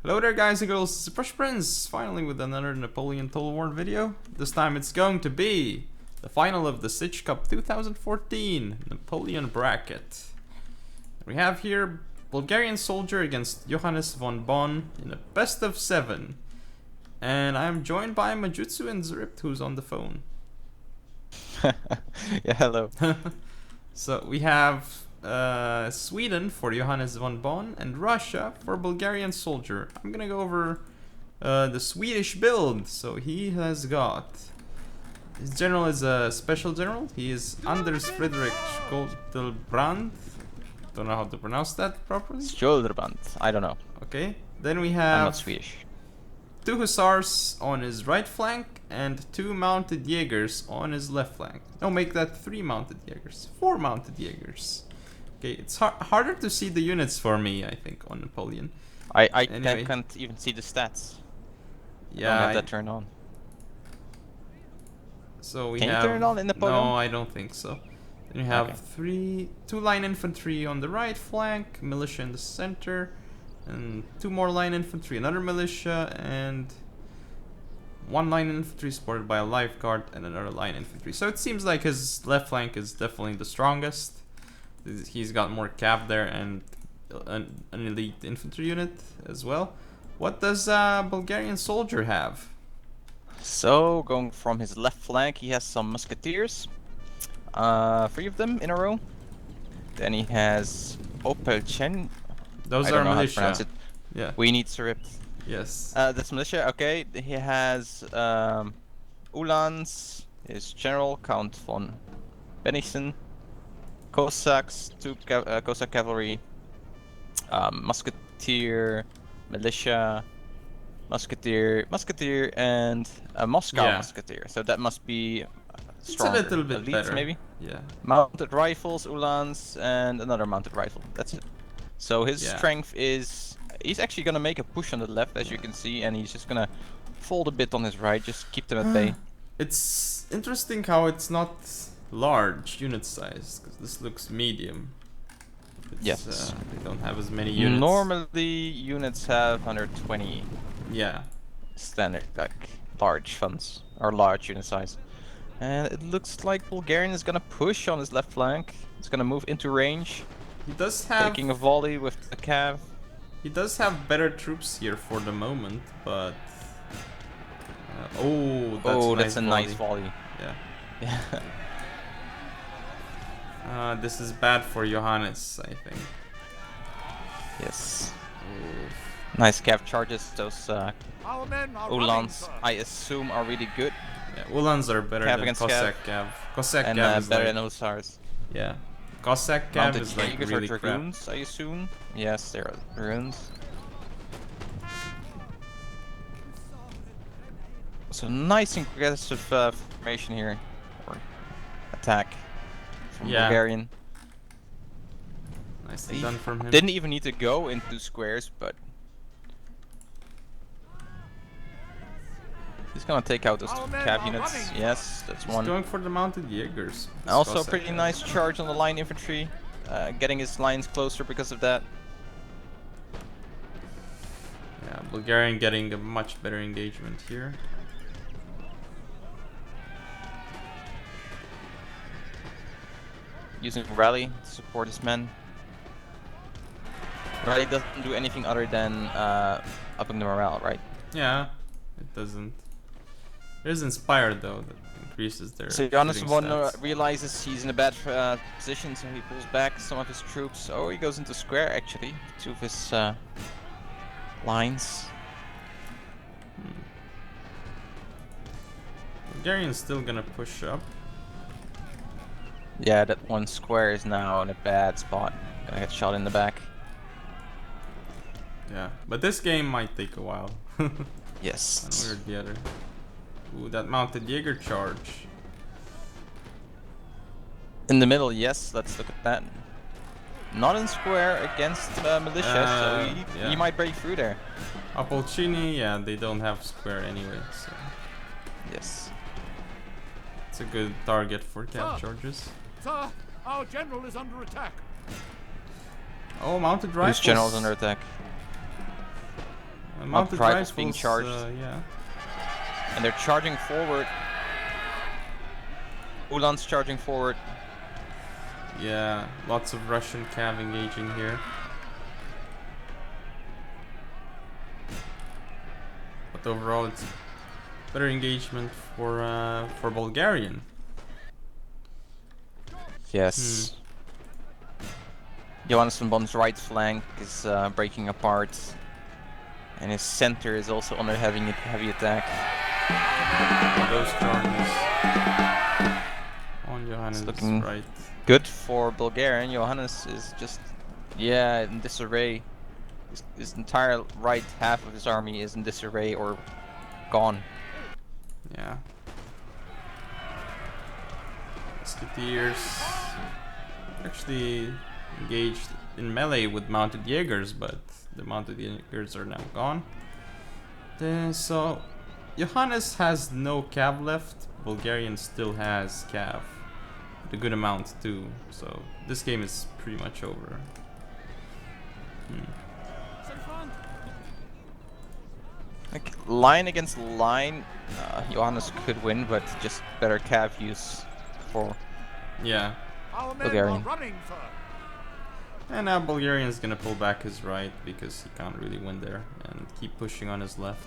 Hello there guys and girls, it's the Prussia Prince, finally with another Napoleon Total War video. This time it's going to be the final of the Sich Cup 2014 Napoleon bracket. We have here Bulgarian soldier against JohannesvonBonn in a best of 7. And I'm joined by Majutsu and Zript, who's on the phone. Yeah, hello. So we have Sweden for JohannesvonBonn and Russia for Bulgarian soldier. I'm gonna go over the Swedish build. So he has got, his general is a special general. He is Anders Fredrik Skjoldebrand. Don't know how to pronounce that properly. Skjoldebrand. I don't know. Okay. Then we I'm have not Swedish. 2 hussars on his right flank and 2 mounted Jaegers on his left flank. No, make that 3 mounted Jaegers. 4 mounted Jaegers. Okay, it's harder to see the units for me, I think, on Napoleon. I Anyway. can't even see the stats. Yeah, I don't have that turned on. So we Can have... you turn it on in Napoleon? No, I don't think so. Then you have Okay. 2 line infantry on the right flank, militia in the center, and 2 more line infantry, another militia, and 1 line infantry supported by a life guard and another line infantry. So it seems like his left flank is definitely the strongest. He's got more cav there and an elite infantry unit as well. What does Bulgarian soldier have? So, going from his left flank, he has some musketeers. 3 of them in a row. Then he has Opelchen. Those I are don't know how to pronounce militia. it. Yeah. We need Sript. Yes. That's militia, okay. He has Uhlans, his general, Count von Bennigsen. Cossacks, 2 Cossack cavalry, musketeer, militia, musketeer, and a Moscow musketeer. So that must be stronger. It's a little bit Elites, better. maybe. Yeah. Mounted rifles, Uhlans, and another mounted rifle. That's it. So his strength is, he's actually gonna make a push on the left, as you can see, and he's just gonna fold a bit on his right, just keep them at bay. It's interesting how it's not large unit size, because this looks medium. Yes. They don't have as many units. Normally units have 120. Yeah. Standard, like large funds or large unit size. And it looks like Bulgarian is gonna push on his left flank. It's gonna move into range. He does have Taking a volley with the cav. He does have better troops here for the moment, but that's a nice volley. Yeah. This is bad for Johannes, I think. Yes. Oof. Nice cav charges. Those Uhlans, I assume, are really good. Yeah, Uhlans are better Cav than against Cossack cav. Cossack And cav is better like, than Hussars. yeah. Cossack cav Mounted is like Jaegers really or crap. dragoons, I assume. Yes, they are dragoons. So nice aggressive formation here, or attack from Bulgarian. Nicely He done from him. didn't even need to go into squares, but he's gonna take out those 2 cav units. Yes, that's He's one. going for the mounted Jaegers. Also, Cossack pretty cav. nice charge on the line infantry, getting his lines closer because of that. Yeah, Bulgarian getting a much better engagement here. Using rally to support his men. Rally doesn't do anything other than upping the morale, right? Yeah, it doesn't. It is inspired though, that increases their So shooting Johannesvon stats. realizes he's in a bad position, so he pulls back some of his troops. Oh, he goes into square actually, 2 of his lines. Bulgarian's still gonna push up. Yeah, that 1 square is now in a bad spot. Gonna get shot in the back. Yeah, but this game might take a while. Yes. One way or the other. Ooh, that mounted Jaeger charge. In the middle, yes, let's look at that. Not in square against militia, so he might break through there. Apolchini, yeah, they don't have square anyway, so Yes. it's a good target for cav charges. Sir, our general is under attack. Oh, mounted rifles. Whose general's under attack? Mounted rifles being rifles, charged. yeah. And they're charging forward. Ulan's charging forward. Yeah, lots of Russian cav engaging here. But overall, it's better engagement for Bulgarian. Yes. JohannesvonBonn's right flank is breaking apart. And his center is also under heavy attack. Those charges on Johannes' looking right. Good for Bulgarian. Johannes is just, in disarray. His entire right half of his army is in disarray or gone. Yeah. Musketeers actually engaged in melee with mounted Jaegers, but the mounted Jaegers are now gone. So Johannes has no cav left. Bulgarian still has cav, a good amount too. So this game is pretty much over. Like line against line, Johannes could win, but just better cav use for Bulgarian. And now Bulgarian is gonna pull back his right because he can't really win there and keep pushing on his left,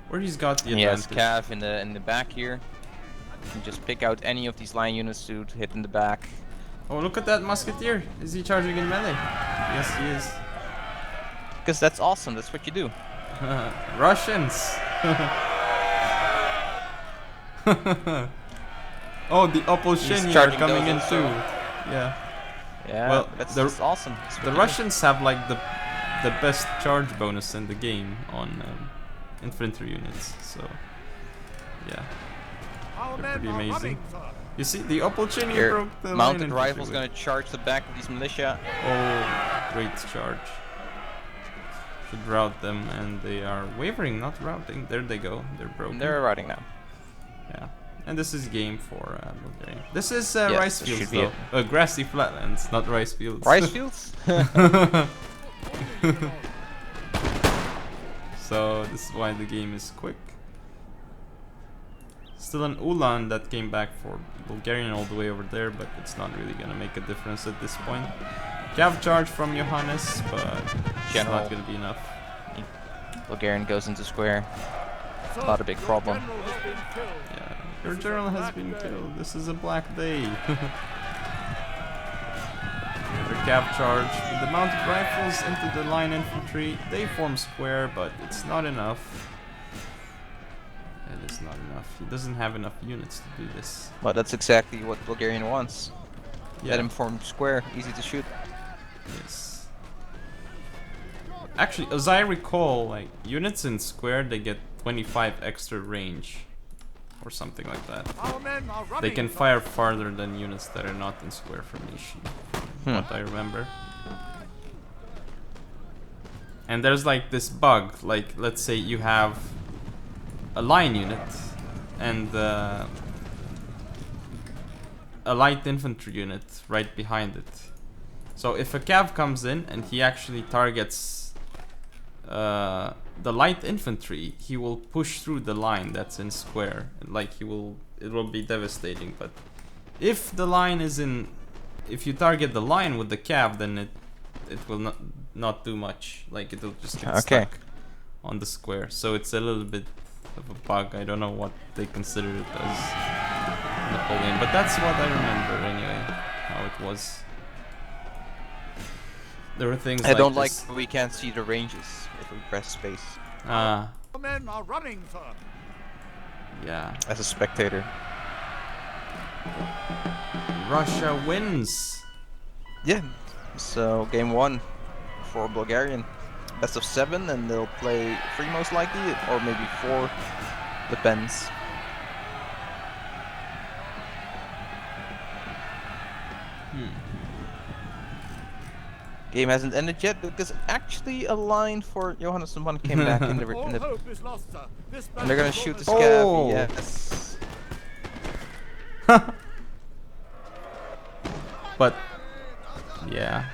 where he's got the advantage. He has cav in the back here. You can just pick out any of these line units to hit in the back. Oh, look at that musketeer! Is he charging in melee? Yes, he is. Because that's awesome. That's what you do. Russians! Oh, the Opolsheny are coming in too. Yeah. Yeah, well, that's awesome. That's the Russians have like the best charge bonus in the game on infantry units. So yeah, they're pretty amazing. You see, the Opolsheny broke the mounted rifles gonna charge the back of these militia. Oh, great charge! Should rout them, and they are wavering, not routing. There they go. They're broken. They're routing now. Yeah. And this is game for Bulgaria. This is Yes, rice fields though. Grassy flatlands, not rice fields. Rice fields? So this is why the game is quick. Still an Ulan that came back for Bulgarian all the way over there, but it's not really gonna make a difference at this point. Cav charge from Johannes, but it's not gonna be enough. Bulgarian goes into square. Not a big problem. Yeah, your general has been killed. This is a black day. Their cav charge with the mounted rifles into the line infantry. They form square, but it's not enough. It is not enough. He doesn't have enough units to do this. But that's exactly what Bulgarian wants. Yeah. Let him form square, easy to shoot. Yes. Actually, as I recall, like units in square, they get 25 extra range, or something like that. They can fire farther than units that are not in square formation, from what I remember. And there's like this bug, like let's say you have a line unit and a light infantry unit right behind it. So if a cav comes in and he actually targets the light infantry, he will push through the line that's in square. Like it will be devastating. But if the line is in, if you target the line with the cav, then it will not do much. Like it'll just get stuck on the square. So it's a little bit of a bug. I don't know what they consider it as Napoleon, but that's what I remember anyway. How it was. There were things I don't this. like we can't see the ranges if we press space. Men are running, sir. Yeah. As a spectator. Russia wins. Yeah. So game 1 for Bulgarian. Best of 7, and they'll play 3 most likely, or maybe 4. Depends. Game hasn't ended yet because actually a line for JohannesvonBonn came back in the and they're gonna shoot the scav. Yes. But yeah.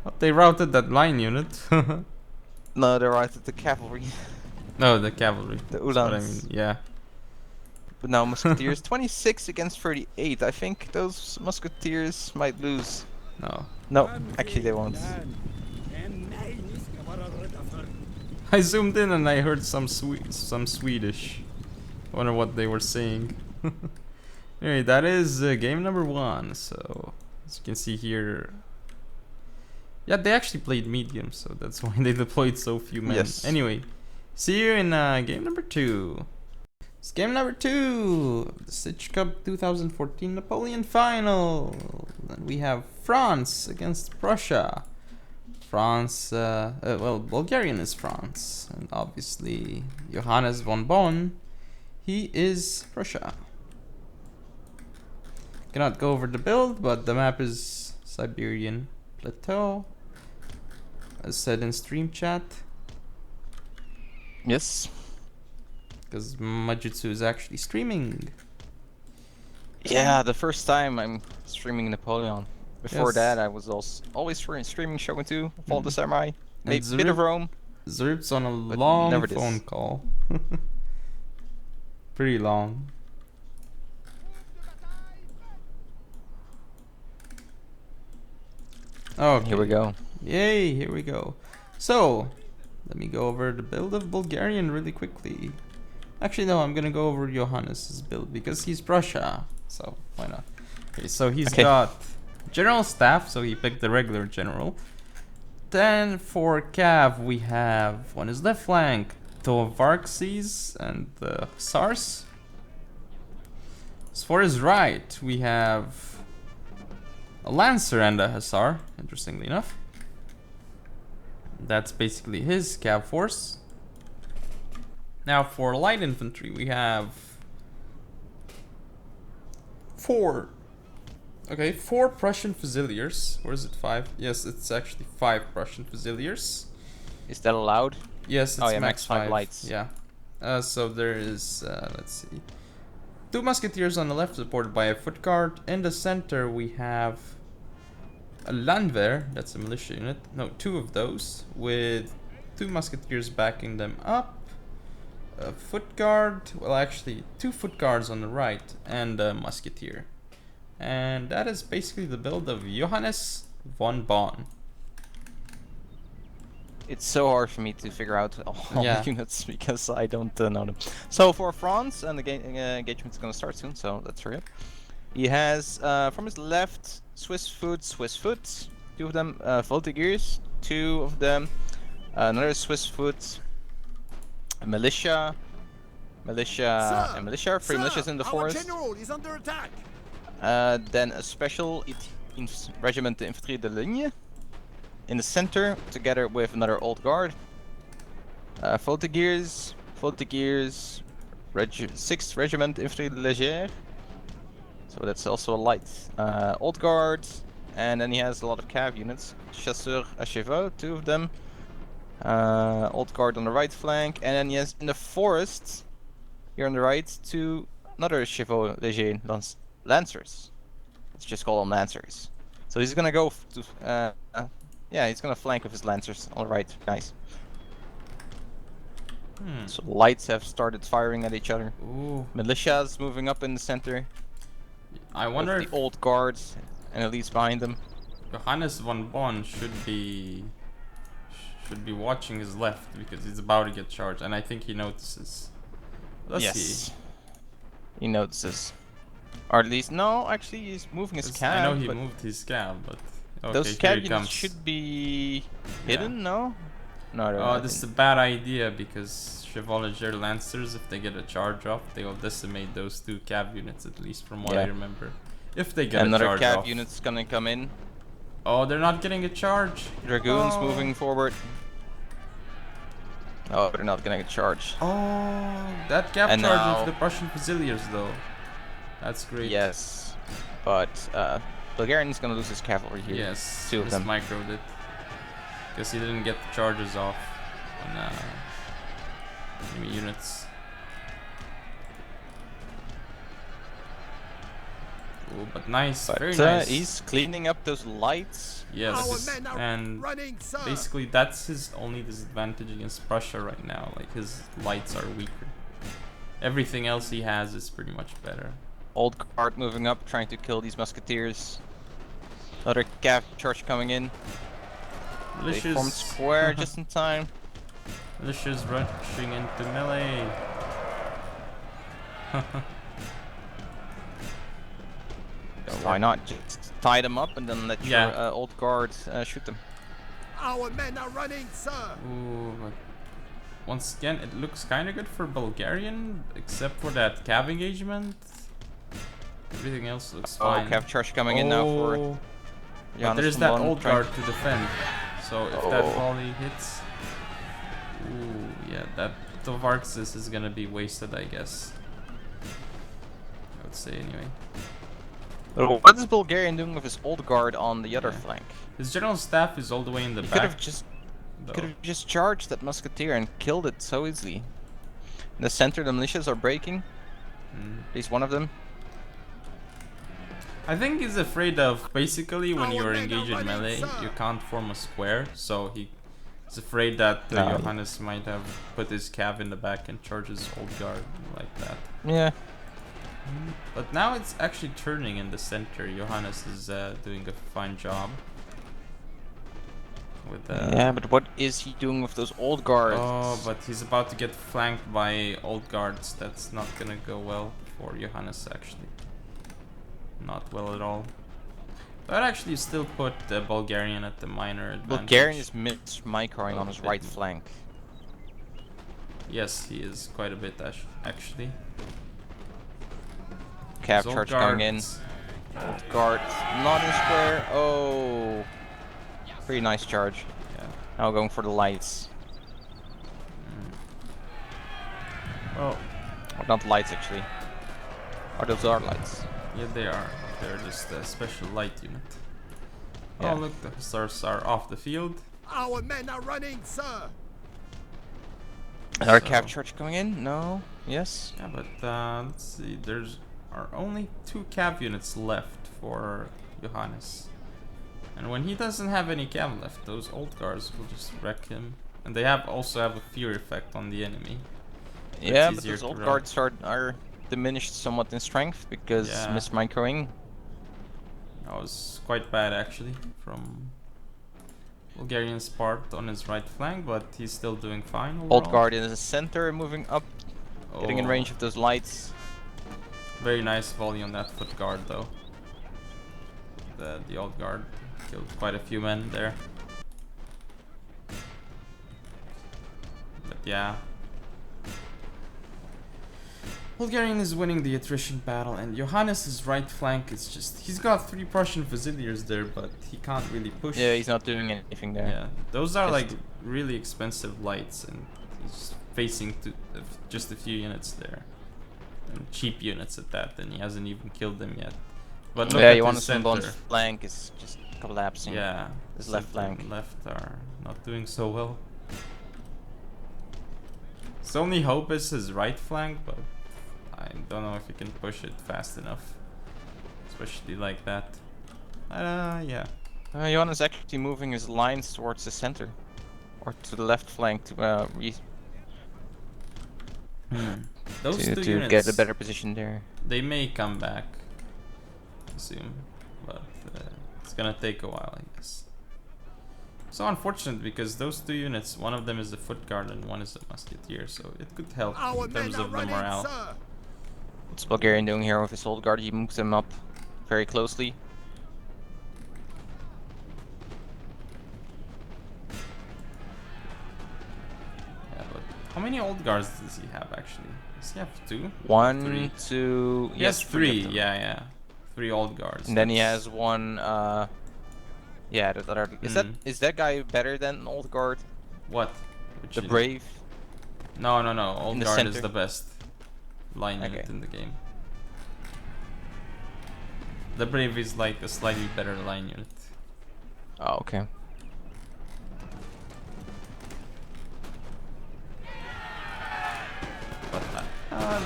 But they routed that line unit. No, they're right at the cavalry. No, the cavalry. The That's what I mean. Uhlans. Yeah. But now musketeers, 26 against 38. I think those musketeers might lose. No. No, actually they won't. I zoomed in and I heard some Swedish. I wonder what they were saying. Anyway, that is game number 1. So, as you can see here, yeah, they actually played medium, so that's why they deployed so few men. Yes. Anyway, see you in game number 2. It's game number 2, the Sich Cup 2014 Napoleon final. Then we have France against Prussia. France, well, Bulgarian is France, and obviously JohannesvonBonn, he is Prussia. Cannot go over the build, but the map is Siberian Plateau, as said in stream chat. Yes. Because Majutsu is actually streaming. Yeah, the first time I'm streaming Napoleon. Before Yes. that, I was also always streaming Shogun 2, Fall of the Samurai, And a bit of Rome. Zerp's on a But long never this. phone call. Pretty long. Okay. Here we go. Yay, here we go. So, let me go over the build of Bulgarian really quickly. Actually, no, I'm gonna go over Johannes' build because he's Prussia. So, why not? Okay, so he's Okay. got general staff, so he picked the regular general. Then for Cav, we have on his left flank Tovarxes and the Hussars. As for his right, we have a Lancer and a Hussar, interestingly enough. That's basically his Cav force. Now for light infantry, we have four Prussian Fusiliers. Or is it 5? Yes, it's actually 5 Prussian Fusiliers. Is that allowed? Yes, it's Oh, yeah, max 5 lights. Yeah. So there is, let's see, 2 Musketeers on the left, supported by a foot guard. In the center, we have a Landwehr, that's a militia unit. No, 2 of those, with 2 Musketeers backing them up. A foot guard, well, actually, 2 foot guards on the right, and a Musketeer. And that is basically the build of JohannesvonBonn. It's so hard for me to figure out all Yeah. the units because I don't know them. So for France, and the engagement's gonna start soon, so let's hurry up. He has from his left Swiss foot, 2 of them Voltigeurs, 2 of them another Swiss foot, a militia, and militia, 3 militias in the our forest. general is under attack. Then a special regiment de Infanterie de Ligne in the center, together with another old guard. Voltigeurs, 6th Regiment Infanterie de Légère. So that's also a light. Old guard, and then he has a lot of cav units. Chasseurs à cheval, 2 of them. Old guard on the right flank, and then he has in the forest, here on the right, 2 another chevaux léger lancers. Let's just call them lancers. So he's gonna go to, yeah, he's gonna flank with his lancers on the right. Nice. So lights have started firing at each other. Ooh. Militias moving up in the center. I wonder With if the old guards and elites behind them. JohannesvonBonn should be watching his left because he's about to get charged, and I think he notices. Let's see. He notices. Or at least, no, actually he's moving his cab. I know he moved his cab, but okay, those here cab he units comes. should be hidden, no? No, they're Oh, not this is a hidden. bad idea because Chevalier Lancers, if they get a charge off, they will decimate those 2 cab units, at least from what I remember. If they get Another a charge cab off. unit's gonna come in. Oh, they're not getting a charge. Dragoons Oh. moving forward. Oh, they're not gonna get charged. Oh, that cab And charge now- of the Prussian Fusiliers, though. That's great. Yes, but Bulgarian's gonna lose his cavalry here. Yes, 2 of them. microed it. Because he didn't get the charges off on enemy units. Oh, but nice, But very nice. he's cleaning up those lights. Yes, Our men are and running, sir. basically that's his only disadvantage against Prussia right now. Like, his lights are weaker. Everything else he has is pretty much better. Old guard moving up, trying to kill these musketeers. Another cav charge coming in. They formed square just in time. Militia's rushing into melee. Why not just tie them up and then let your old guard shoot them? Our men are running, sir. Ooh, but once again, it looks kind of good for Bulgarian, except for that cav engagement. Everything else looks fine. Oh, cav charge coming in now for But there's that old guard to defend. So if that volley hits, ooh, yeah, that Tovarxis is gonna be wasted, I guess. I would say anyway. But what is Bulgarian doing with his old guard on the other flank? His general staff is all the way in the back. Could have just charged that musketeer and killed it so easily. In the center, the militias are breaking. At least one of them. I think he's afraid of basically when you're engaged in melee, you can't form a square, so he's afraid that Johannes might have put his cav in the back and charge his old guard like that. Yeah. But now it's actually turning in the center. Johannes is doing a fine job. With, yeah, but what is he doing with those old guards? Oh, but he's about to get flanked by old guards. That's not gonna go well for Johannes, actually. Not well at all. But actually still put the Bulgarian at the minor advantage. Bulgarian is microing on his right flank. Yes, he is quite a bit actually. Cav charge coming in. Old guard not in square. Oh, pretty nice charge. Yeah. Now going for the lights. Oh, or not lights actually. Or those are lights. Yeah, they are. They're just a special light unit. Yeah. Oh, look, the hussars are off the field. Our men are running, sir. Another cav charge coming in? No? Yes? Yeah, but let's see. There's are only 2 cav units left for Johannes. And when he doesn't have any cav left, those old guards will just wreck him. And they also have a fear effect on the enemy. Yeah, but those old guards are diminished somewhat in strength because mismicroing. That was quite bad actually from Bulgarian's part on his right flank, but he's still doing fine overall. Old guard in the center, moving up, getting in range of those lights. Very nice volley on that foot guard though. The old guard killed quite a few men there. But yeah. Bulgarian is winning the attrition battle, and Johannes' right flank is just... He's got 3 Prussian Fusiliers there, but he can't really push. Yeah, he's not doing anything there. Yeah, those are like really expensive lights, and he's facing just a few units there. And cheap units at that, and he hasn't even killed them yet. But look at JohannesvonBonn's flank is just collapsing. Yeah, his left flank. Left are not doing so well. His only hope is his right flank, but I don't know if he can push it fast enough, especially like that. Yeah. Johannes actually moving his lines towards the center, or to the left flank to Those two units, get a better position there. They may come back, I assume, but it's gonna take a while, I guess. So unfortunate because those 2 units, one of them is a foot guard and one is a musketeer, so it could help in terms of the morale. What's Bulgarian doing here with his old guard? He moves them up very closely. Yeah, but how many old guards does he have actually? Does he have 2? 1, 3? 2... He has 3, yeah. 3 old guards. And then he has 1, yeah, the other... Is that guy better than old guard? What? The brave? No. Old guard is the best line unit in the game. The brave is like a slightly better line unit. Oh, okay.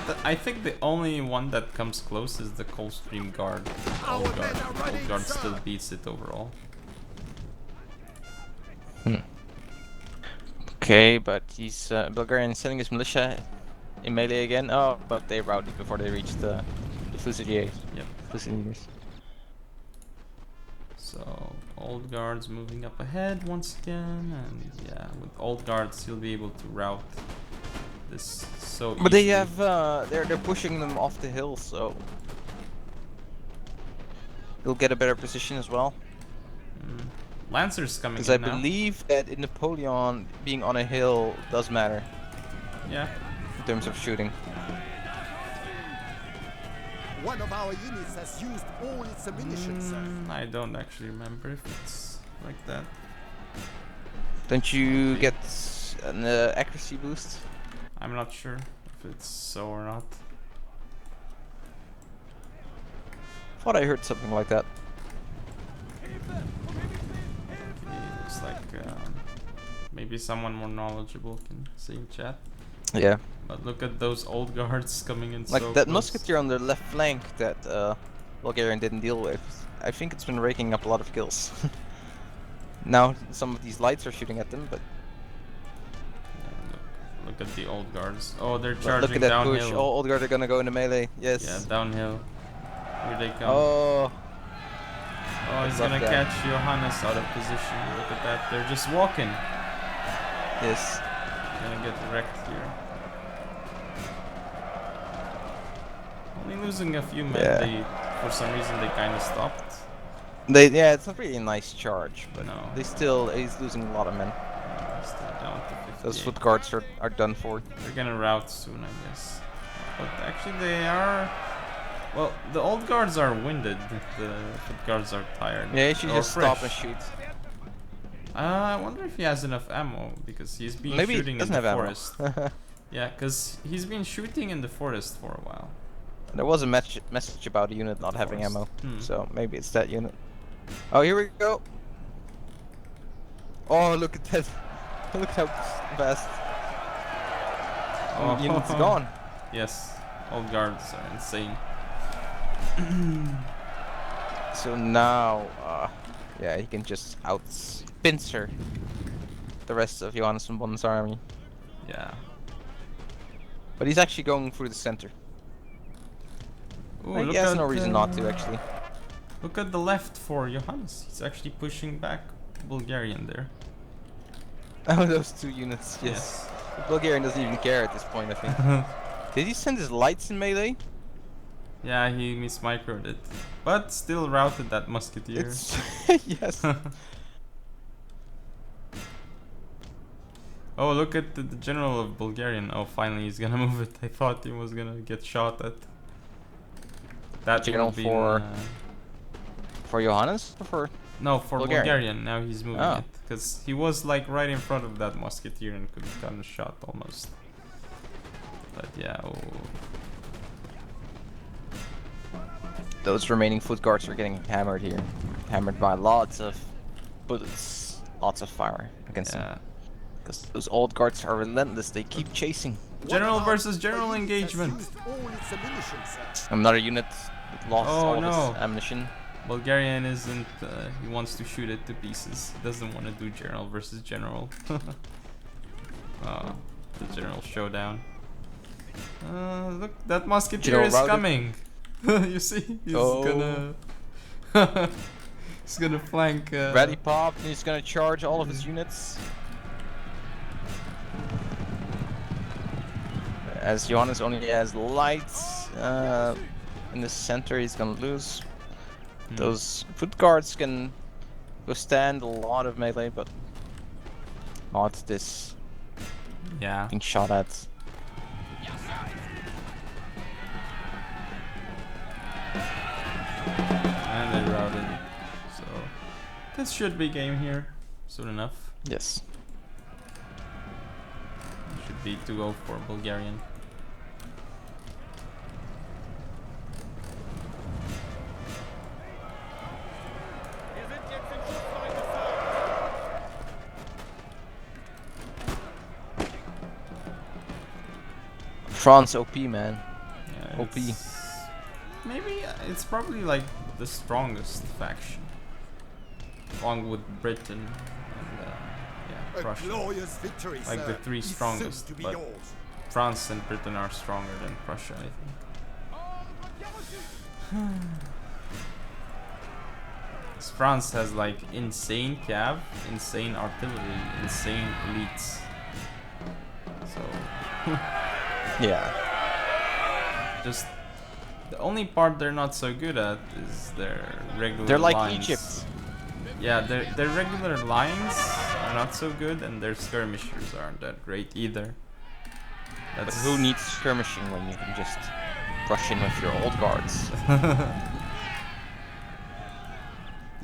But I think the only one that comes close is the Coldstream Guard. Our Old men Guard. are running, Old Guard sir. still beats it overall. Okay, but he's Bulgarian sending his militia in melee again. Oh, but they routed before they reached the Fusiliers. Yep. Fusiliers. So Old Guard's moving up ahead once again, and yeah, with Old Guards he'll be able to route this so easily. But they have they're pushing them off the hill, so he'll get a better position as well. Lancers coming Because in I now. believe that in Napoleon, being on a hill does matter Yeah. in terms of shooting. One of our units has used all its ammunition, sir. I don't actually remember if it's like that. Don't you get an accuracy boost? I'm not sure if it's so or not. Thought I heard something like that. It looks like maybe someone more knowledgeable can say in chat. Yeah. But look at those Old Guards coming in Like so that close. musketeer on the left flank that Bulgarian didn't deal with. I think it's been raking up a lot of kills. Now some of these lights are shooting at them, but Look at the Old Guards. Oh, they're but charging look at that downhill. push. All old guard are gonna go into melee. Yes. Yeah, downhill. Here they come. Oh. Oh, he's love gonna that. catch Johannes out of position. Look at that. They're just walking. Yes. Gonna get wrecked here. Only losing a few men. Yeah. They, for some reason, they kind of stopped. Yeah, it's not really a nice charge, but No. he's losing a lot of men. Still down to 58. Those foot guards are done for. They're gonna rout soon, I guess. But actually, they are. Well, the Old Guards are winded. The foot guards are tired. Yeah, you should Or just stop and fresh. shoot. I wonder if he has enough ammo because he's been Maybe he shooting in doesn't the have forest. ammo. Yeah, because he's been shooting in the forest for a while. There was a message about a unit not having Forest. ammo, so maybe it's that unit. Oh, here we go. Oh, look at that! Look how fast. Oh, Unit's gone. Yes, Old Guards are insane. So now, yeah, he can just out-pincer the rest of JohannesvonBonn's army. Yeah. But he's actually going through the center. Ooh, He look has at, no reason not to, actually. Look at the left for Johannes. He's actually pushing back Bulgarian there. Oh, those two units, yes. The Bulgarian doesn't even care at this point, I think. Did he send his lights in melee? Yeah, he mismicroed it. But still routed that musketeer. It's yes. Oh, look at the general of Bulgarian. Oh, finally he's gonna move it. I thought he was gonna get shot at. That General would be for Johannes or for? no, for Bulgarian. Now he's moving Oh. it because he was like right in front of that musketeer and could have gotten shot almost. But yeah, oh. Those remaining foot guards are getting hammered here. Hammered by lots of bullets, lots of fire against them. Yeah. Because those old guards are relentless, they keep chasing. General One of our versus general units has engagement. used all its ammunition, sir. Another unit lost Oh, all of no. his ammunition. Bulgarian isn't. He wants to shoot it to pieces. He doesn't want to do general versus general. The general showdown. Look, that musketeer General is routed. coming. You see, he's Oh. gonna. He's gonna flank. Ready popped, and he's gonna charge all of his units. As Johannes only has lights in the center, he's gonna lose. Those foot guards can withstand a lot of melee, but not this Yeah. being shot at. And they routed. So this should be game here soon enough. Yes. Should be 2-0 for Bulgarian. France OP, man. Yeah, OP. Maybe it's probably like the strongest faction, along with Britain and yeah, A Prussia. glorious victory, Like sir, the three is soon strongest, to be but yours. France and Britain are stronger than Prussia, I think. France has like insane cav, insane artillery, insane elites. So Yeah. just the only part they're not so good at is their regular They're like lines. Egypt. Yeah, their regular lines are not so good, and their skirmishers aren't that great either. But who needs skirmishing when you can just rush in with your old guards?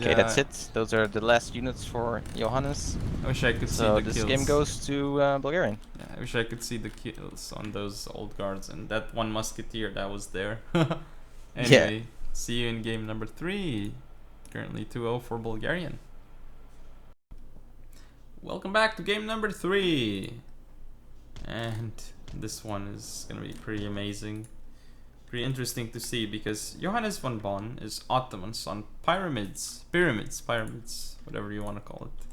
Okay, that's it. Those are the last units for Johannes. I wish I could see So the this kills. game goes to Bulgarian. Yeah, I wish I could see the kills on those old guards and that one musketeer that was there. Anyway, see you in game number 3. Currently 2-0 for Bulgarian. Welcome back to game number 3. And this one is gonna be pretty amazing. Pretty interesting to see because JohannesvonBonn is Ottomans on pyramids, whatever you want to call it.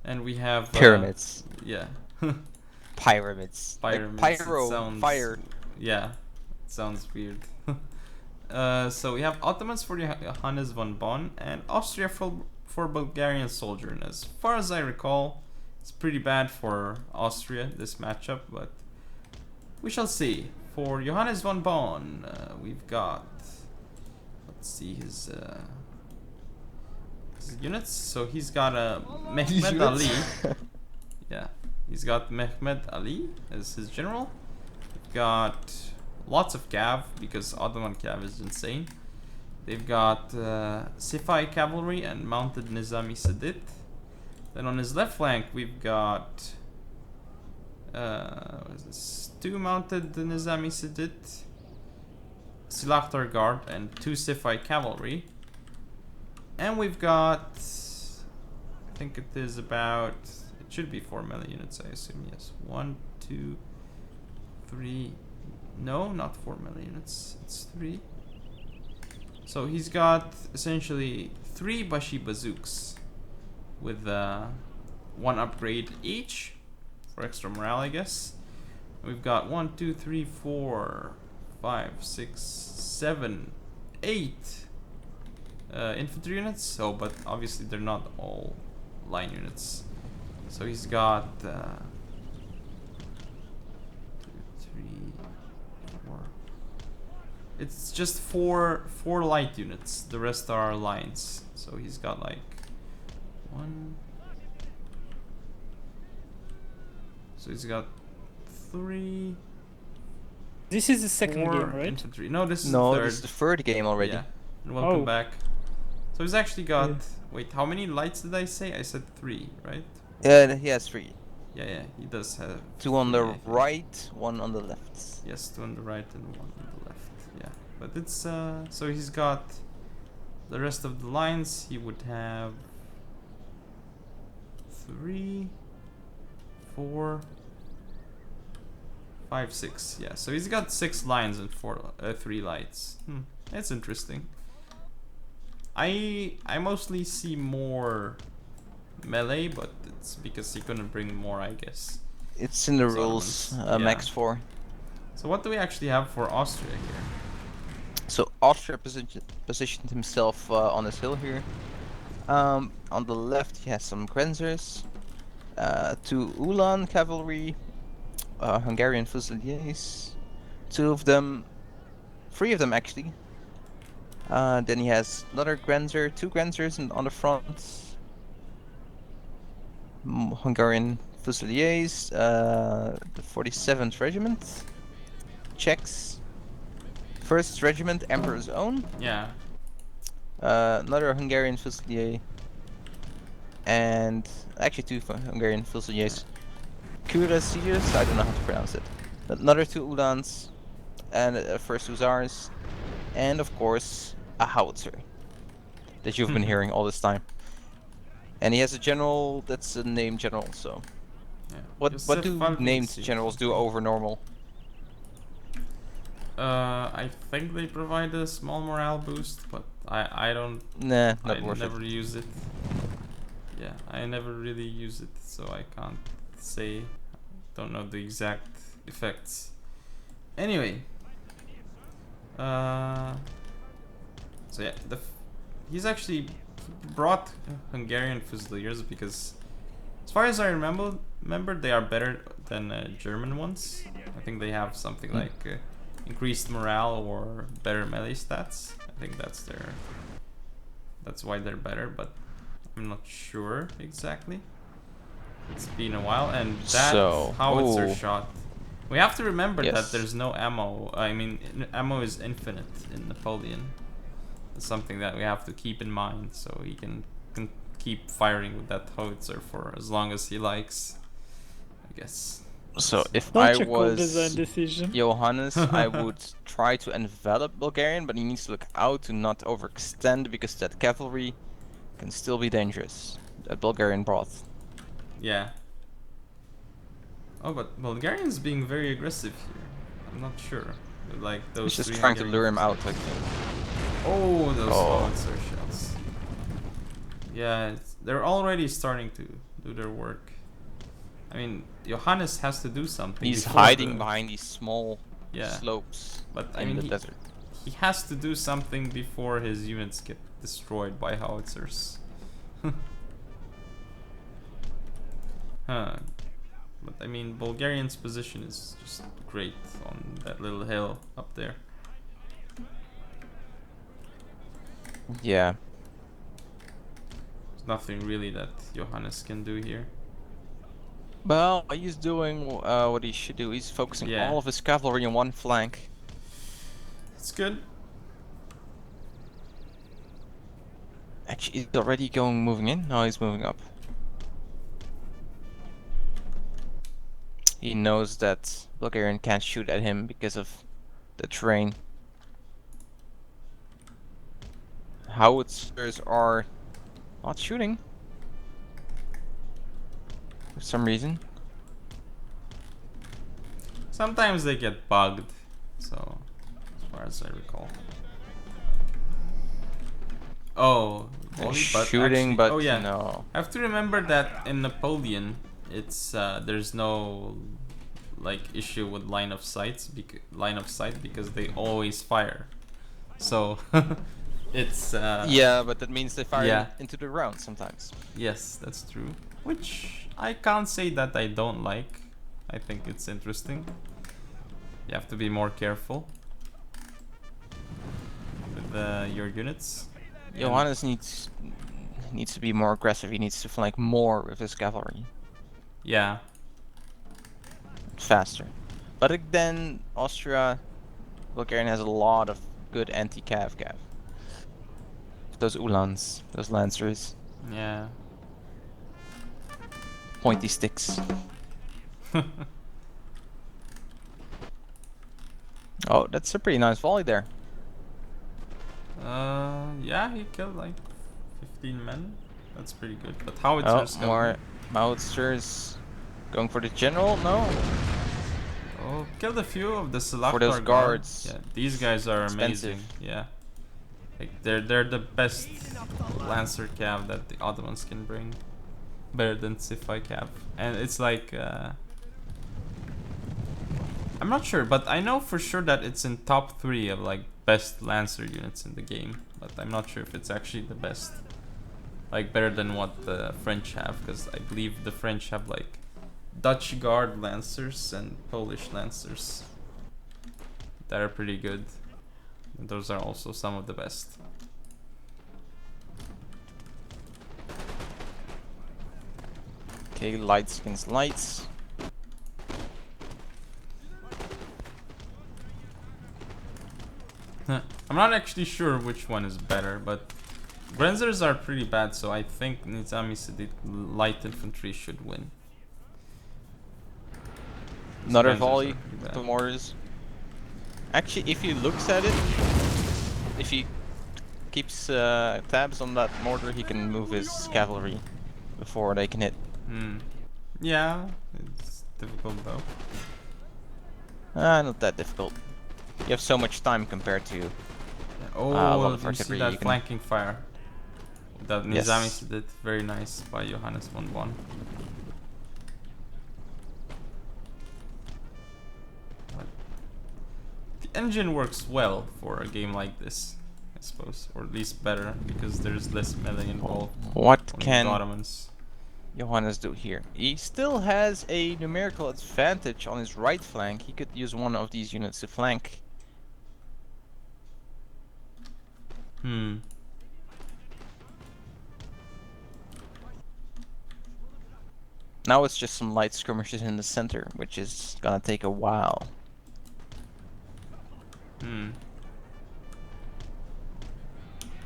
And we have Pyramids. Yeah. Pyramids. Pyramids. Like pyro. Sounds, Fire. Yeah. It sounds weird. So we have Ottomans for JohannesvonBonn and Austria for Bulgarian soldier. And as far as I recall, it's pretty bad for Austria this matchup, but we shall see. For JohannesvonBonn, we've got, let's see his units. So he's got Mehmed Ali. Yeah, he's got Mehmed Ali as his general. We've got lots of cav because Ottoman cav is insane. They've got Sipai cavalry and mounted Nizami Sadit. Then on his left flank we've got what is this? 2 mounted Nizami Sadit, Silahtar Guard, and 2 Sipai cavalry. And we've got, I think it is about, it should be 4 melee units, I assume, yes. 1, 2, 3, no, not 4 melee units, it's 3. So he's got essentially 3 Bashi bazooks with 1 upgrade each for extra morale, I guess. We've got 1, 2, 3, 4, 5, 6, 7, 8 infantry units. So, but obviously they're not all line units. So he's got 2, 3, 4. It's just four light units. The rest are lines. So he's got like 1. So he's got 3. This is the second 4 game, right? infantry. No, this is No, the third. this is the third game already. Yeah. And welcome Oh. back. So he's actually got. Yeah. Wait, how many lights did I say? I said 3, right? Yeah, he has 3. Yeah, he does have 2 on 3, the I think. right, 1 on the left. Yes, 2 on the right and 1 on the left. Yeah, but it's so he's got the rest of the lines. He would have 3, 4, 5, 6. Yeah, so he's got 6 lines and 3 lights. That's interesting. I mostly see more melee, but it's because he couldn't bring more, I guess. It's in the It's rules, Ottomans, yeah. max 4. So what do we actually have for Austria here? So Austria positioned himself on this hill here. On the left he has some Grenzers, 2 Ulan cavalry, Hungarian Fusiliers, 2 of them, 3 of them actually. Then he has another Grenzer, 2 Grenzers on the front. Hungarian Fusiliers, the 47th Regiment, Czechs, 1st Regiment, Emperor's Own. Yeah. Another Hungarian Fusilier, and actually 2 Hungarian Fusiliers. Cuirassiers, I don't know how to pronounce it. Another 2 Ulans, and 1st Hussars, and of course a howitzer that you've been hearing all this time. And he has a general that's a named general. So, Yeah. what do Josef named Valvisi. generals do over normal? I think they provide a small morale boost, but I don't. Nah, I not worth it. never use it. Yeah, I never really use it, so I can't say. Don't know the exact effects. Anyway. So yeah, he's actually brought Hungarian Fusiliers because, as far as I remember they are better than German ones. I think they have something like increased morale or better melee stats. I think that's why they're better, but I'm not sure exactly. It's been a while, and that howitzer shot. We have to remember that there's no ammo. I mean, ammo is infinite in Napoleon. It's something that we have to keep in mind, so he can keep firing with that howitzer for as long as he likes, I guess. So if Such I a cool was design decision. Johannes, I would try to envelop Bulgarian, but he needs to look out to not overextend because that cavalry can still be dangerous. That Bulgarian brought. Yeah. Oh, but Bulgarian's being very aggressive here. I'm not sure. Like those. He's just trying to lure him out, I think. Oh, those howitzer shells. Yeah, they're already starting to do their work. I mean, Johannes has to do something. He's hiding behind these small slopes in the desert. He has to do something before his units get destroyed by howitzers. Huh. But I mean, Bulgarian's position is just great on that little hill up there. Yeah. There's nothing really that Johannes can do here. Well, he's doing what he should do. He's focusing all of his cavalry on one flank. It's good. Actually, he's already moving in. No, he's moving up. He knows that Bulgarian can't shoot at him because of the terrain. Howitzers are not shooting for some reason. Sometimes they get bugged, so as far as I recall. Oh, shooting, but no. I have to remember that in Napoleon, it's there's no like issue with line of sight because they always fire. So it's yeah, but that means they fire into the ground sometimes. Yes, that's true. Which I can't say that I don't like. I think it's interesting. You have to be more careful with your units. Johannes needs to be more aggressive. He needs to flank more with his cavalry. Yeah. Faster. But then Austria, Bulgarian has a lot of good anti-cav. Those Uhlans, those lancers. Yeah. Pointy sticks. Oh, that's a pretty nice volley there. Yeah, he killed like 15 men. That's pretty good. But howitzers more howitzers going for the general? No. Oh, killed a few of the Selachtar for those guards. Yeah, these guys are amazing. Yeah. Like they're the best Lancer cav that the Ottomans can bring. Better than Sifai cav. And it's like I'm not sure, but I know for sure that it's in top 3 of like best Lancer units in the game. But I'm not sure if it's actually the best. Like better than what the French have, because I believe the French have like Dutch Guard Lancers and Polish Lancers that are pretty good. And those are also some of the best. Okay, lights against lights. I'm not actually sure which one is better, but Grenzers are pretty bad, so I think Nizami Sedit light infantry should win. Another volley with the mortars. Actually, if he looks at it, if he keeps tabs on that mortar, he can move his cavalry before they can hit. Yeah, it's difficult though. Not that difficult. You have so much time compared to Oh, a lot of you see artillery. that You can... flanking fire? That Yes. Nizami did very nice by JohannesvonBonn. The engine works well for a game like this, I suppose, or at least better because there's less melee involved. What on the can Ottomans. Johannes do here? He still has a numerical advantage on his right flank. He could use one of these units to flank. Hmm. Now it's just some light skirmishes in the center, which is gonna take a while. Hmm.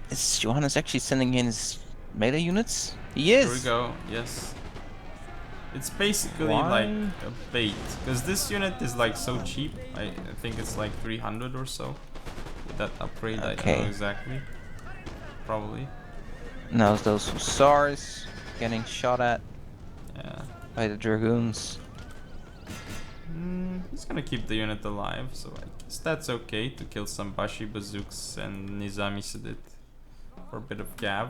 Is Johannes actually sending in his melee units? He is! Here we go, yes. It's basically Why? like a bait, because this unit is like so cheap. I think it's like 300 or so. With that upgrade, I don't know exactly. Probably. Now those hussars getting shot at Yeah. by the dragoons. He's gonna keep the unit alive, so I guess that's okay to kill some Bashi bazooks and Nizami Sedit for a bit of gav.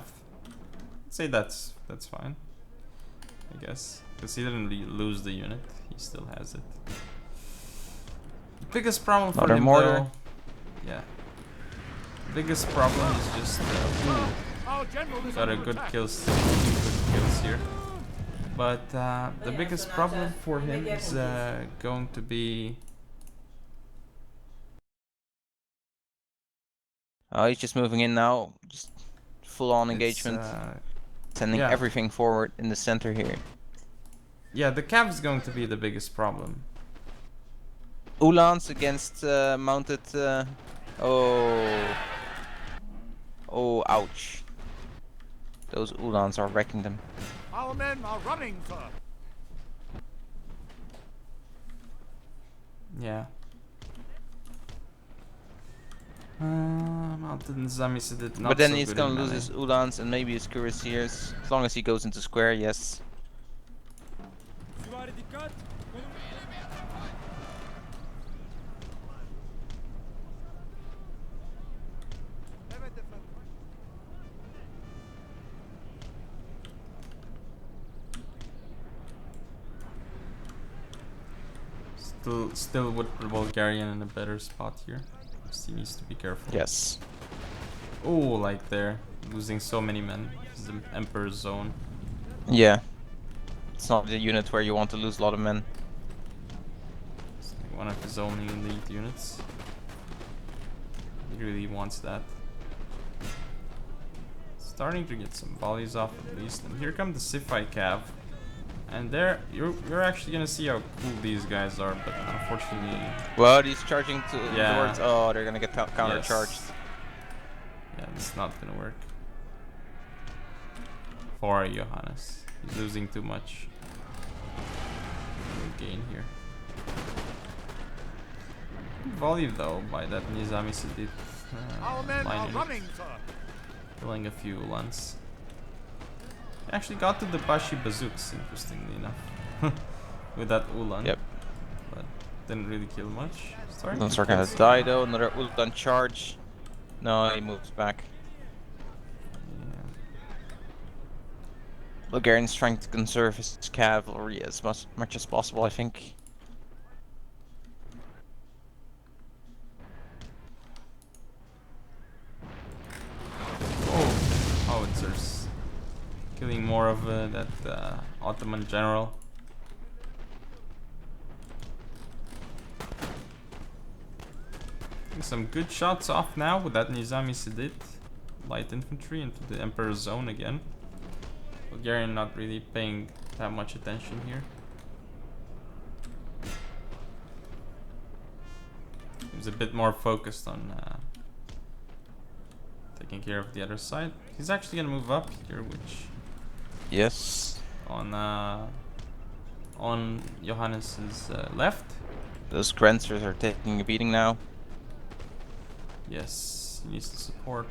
I'd say that's fine, I guess, because he didn't lose the unit; he still has it. The biggest problem for him, though, yeah. The biggest problem is just got a good kills here. But the biggest problem for him is going to be... Oh, he's just moving in now. Just full-on engagement. Sending everything forward in the center here. Yeah, the cav is going to be the biggest problem. Uhlans against mounted... Oh, ouch. Those Uhlans are wrecking them. Our men are running, sir. Yeah. Mounted Nizami Sedit not But then so he's good gonna in lose melee. his Uhlans and maybe his cuirassiers. As long as he goes into square, yes. Still with the Bulgarian in a better spot here. He needs to be careful. Yes. Oh, like there. Losing so many men. This is the Emperor's zone. Yeah. It's not the unit where you want to lose a lot of men. It's like one of his only elite units. He really wants that. Starting to get some volleys off at least. And here come the Sifai Cav. And there, you're actually gonna see how cool these guys are, but unfortunately... Well, he's charging towards... Oh, they're gonna get counter-charged. Yes. Yeah, this is not gonna work. For Johannes. He's losing too much. No gain here. Good volley though by that Nizami Sedit. Our men are running, sir. Killing a few Uhlans. Actually got to the Bashi bazooks, interestingly enough. With that Uhlan. Yep. But didn't really kill much. Uhlans are gonna die though. Another Uhlan charge. No, he moves back. Yeah. Bulgarian's trying to conserve his cavalry as much as possible, I think. Oh, howitzers. Killing more of that Ottoman general. Some good shots off now with that Nizami Sedit. Light infantry into the Emperor's zone again. Bulgarian not really paying that much attention here. He was a bit more focused on taking care of the other side. He's actually gonna move up here, which... Yes. On Johannes's left. Those Grenzers are taking a beating now. Yes, he needs to support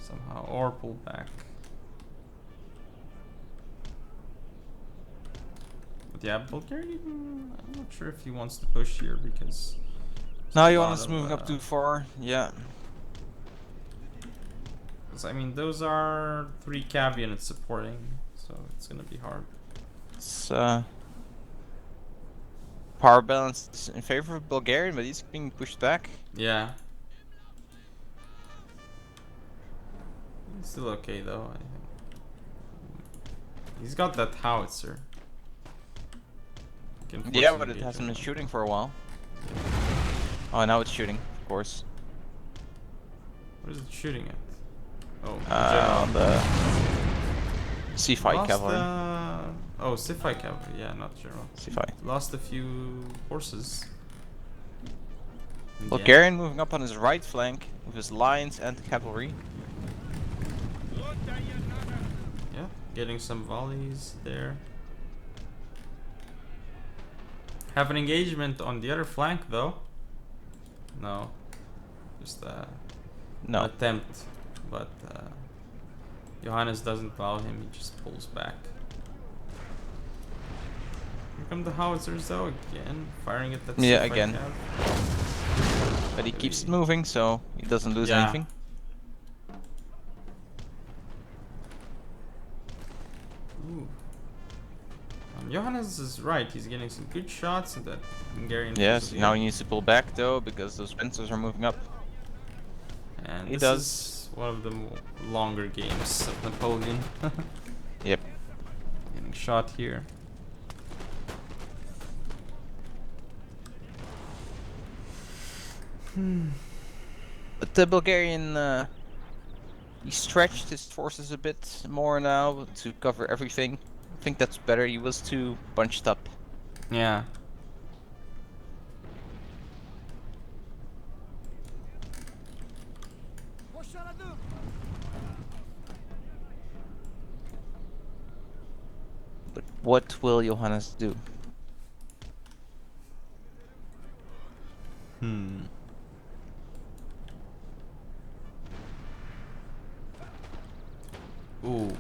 somehow or pull back. But yeah, Bulgarian, I'm not sure if he wants to push here because Now a Johannes lot is moving of, up too far. Yeah. 'cause, I mean, those are 3 cav units supporting, so it's gonna be hard. It's power balance is in favor of Bulgarian, but he's being pushed back. Yeah. He's still okay though, I think. He's got that howitzer. Can force Yeah, but it engagement. hasn't been shooting for a while. Oh, now it's shooting, of course. What is it shooting at? Oh, On the C5 lost, cavalry. Oh, C5 cavalry. Yeah, not general. C5. Lost a few horses. Yeah. Bulgarian moving up on his right flank with his lines and cavalry. Yeah, getting some volleys there. Have an engagement on the other flank though. No, just an attempt, but Johannes doesn't allow him. He just pulls back. Here come the howitzers though again, firing at that. Yeah, C5 again. cav. But he keeps it moving, so he doesn't lose anything. Ooh. Johannes is right. He's getting some good shots at that Hungarian. Yes, now he needs to pull back though because those fencers are moving up. And he this does. is one of the longer games of Napoleon. Yep. Getting shot here. But the Bulgarian, he stretched his forces a bit more now to cover everything. I think that's better. He was too bunched up. Yeah. But what will Johannes do? Ooh.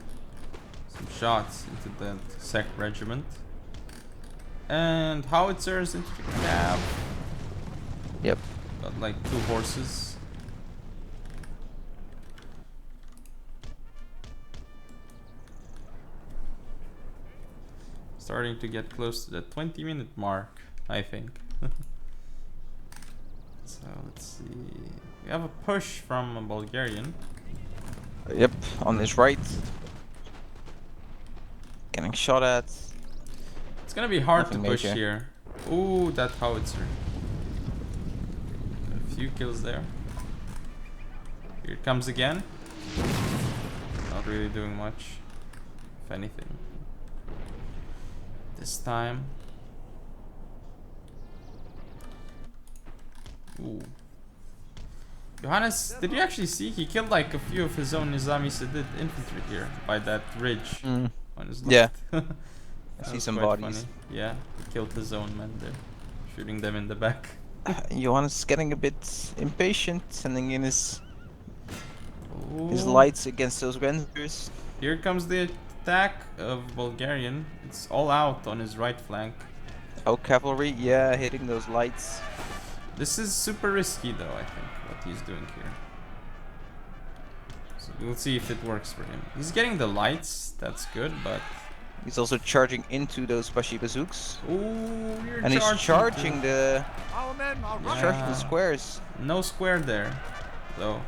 Some shots into that Sich regiment. And howitzers into the cav. Yep. Got like 2 horses. Starting to get close to the 20-minute mark, I think. So let's see. We have a push from a Bulgarian. Yep, on his right. Getting shot at. It's gonna be hard Nothing to push major. here. Ooh, that howitzer. A few kills there. Here it comes again. Not really doing much, if anything. This time. Ooh. Johannes, did you actually see? He killed like a few of his own Nizami Sadid infantry here by that ridge on his left. Yeah. That see was some quite bodies. funny. Yeah, he killed his own men there, shooting them in the back. Johannes is getting a bit impatient, sending in his Ooh. lights against those Rangers. Here comes the attack of Bulgarian. It's all out on his right flank. Oh, cavalry, yeah, hitting those lights. This is super risky though, I think, what he's doing here. So we'll see if it works for him. He's getting the lights, that's good, but... He's also charging into those Bashi bazooks. Ooh, you're And he's charging the Our men are running. charging the squares. No square there, though.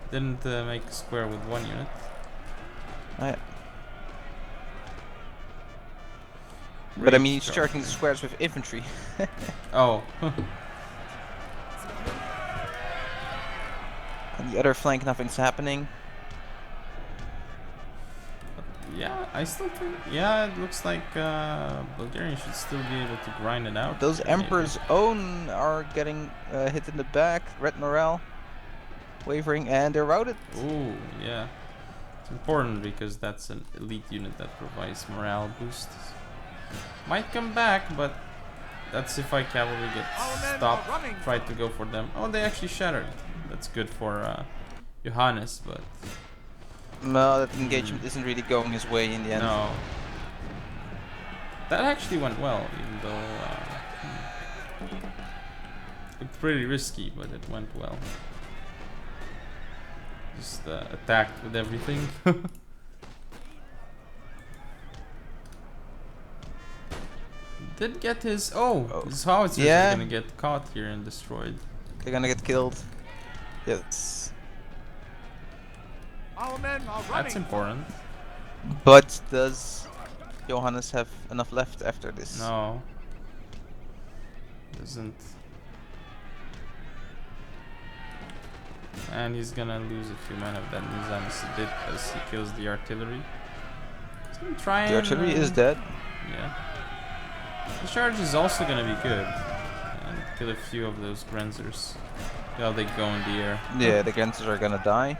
Didn't make a square with 1 unit. But I mean, he's charging the squares with infantry. Oh. On the other flank, nothing's happening. Yeah, I still think... Yeah, it looks like Bulgarian should still be able to grind it out. Those maybe. Emperor's own are getting hit in the back. Red morale wavering, and they're routed. Ooh, yeah. It's important because that's an elite unit that provides morale boosts. Might come back, but that's if I cavalry Our gets men stopped. are running. Try to go for them. Oh, they actually shattered. That's good for Johannes, but No, that engagement isn't really going his way in the end. no. That actually went well, even though pretty risky, but it went well. Just attacked with everything. Did get his... Oh, his howitzers are gonna get caught here and destroyed. They're gonna get killed. Yes. Our men are running. That's important. But does Johannes have enough left after this? No. Doesn't. And he's gonna lose a few men of that Nizam bit as he kills the artillery. He's gonna try The artillery is dead. Yeah. The charge is also gonna be good. And kill a few of those Grenzers. While they go in the air. Yeah, the Grenzers are gonna die.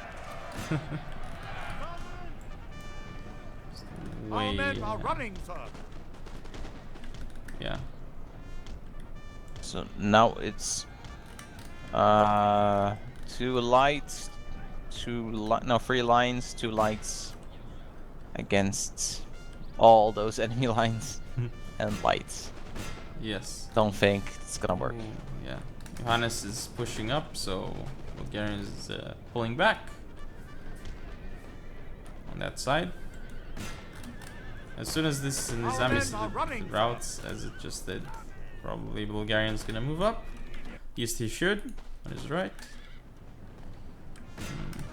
Our men are running, sir. Yeah. So now it's 2 lights, 3 lines, 2 lights against all those enemy lines and lights. Yes. Don't think it's gonna work. Ooh, yeah. Johannes is pushing up, so Bulgarian is pulling back on that side. As soon as this Nizami routes, as it just did, probably Bulgarian's gonna move up. At least he should, on his right.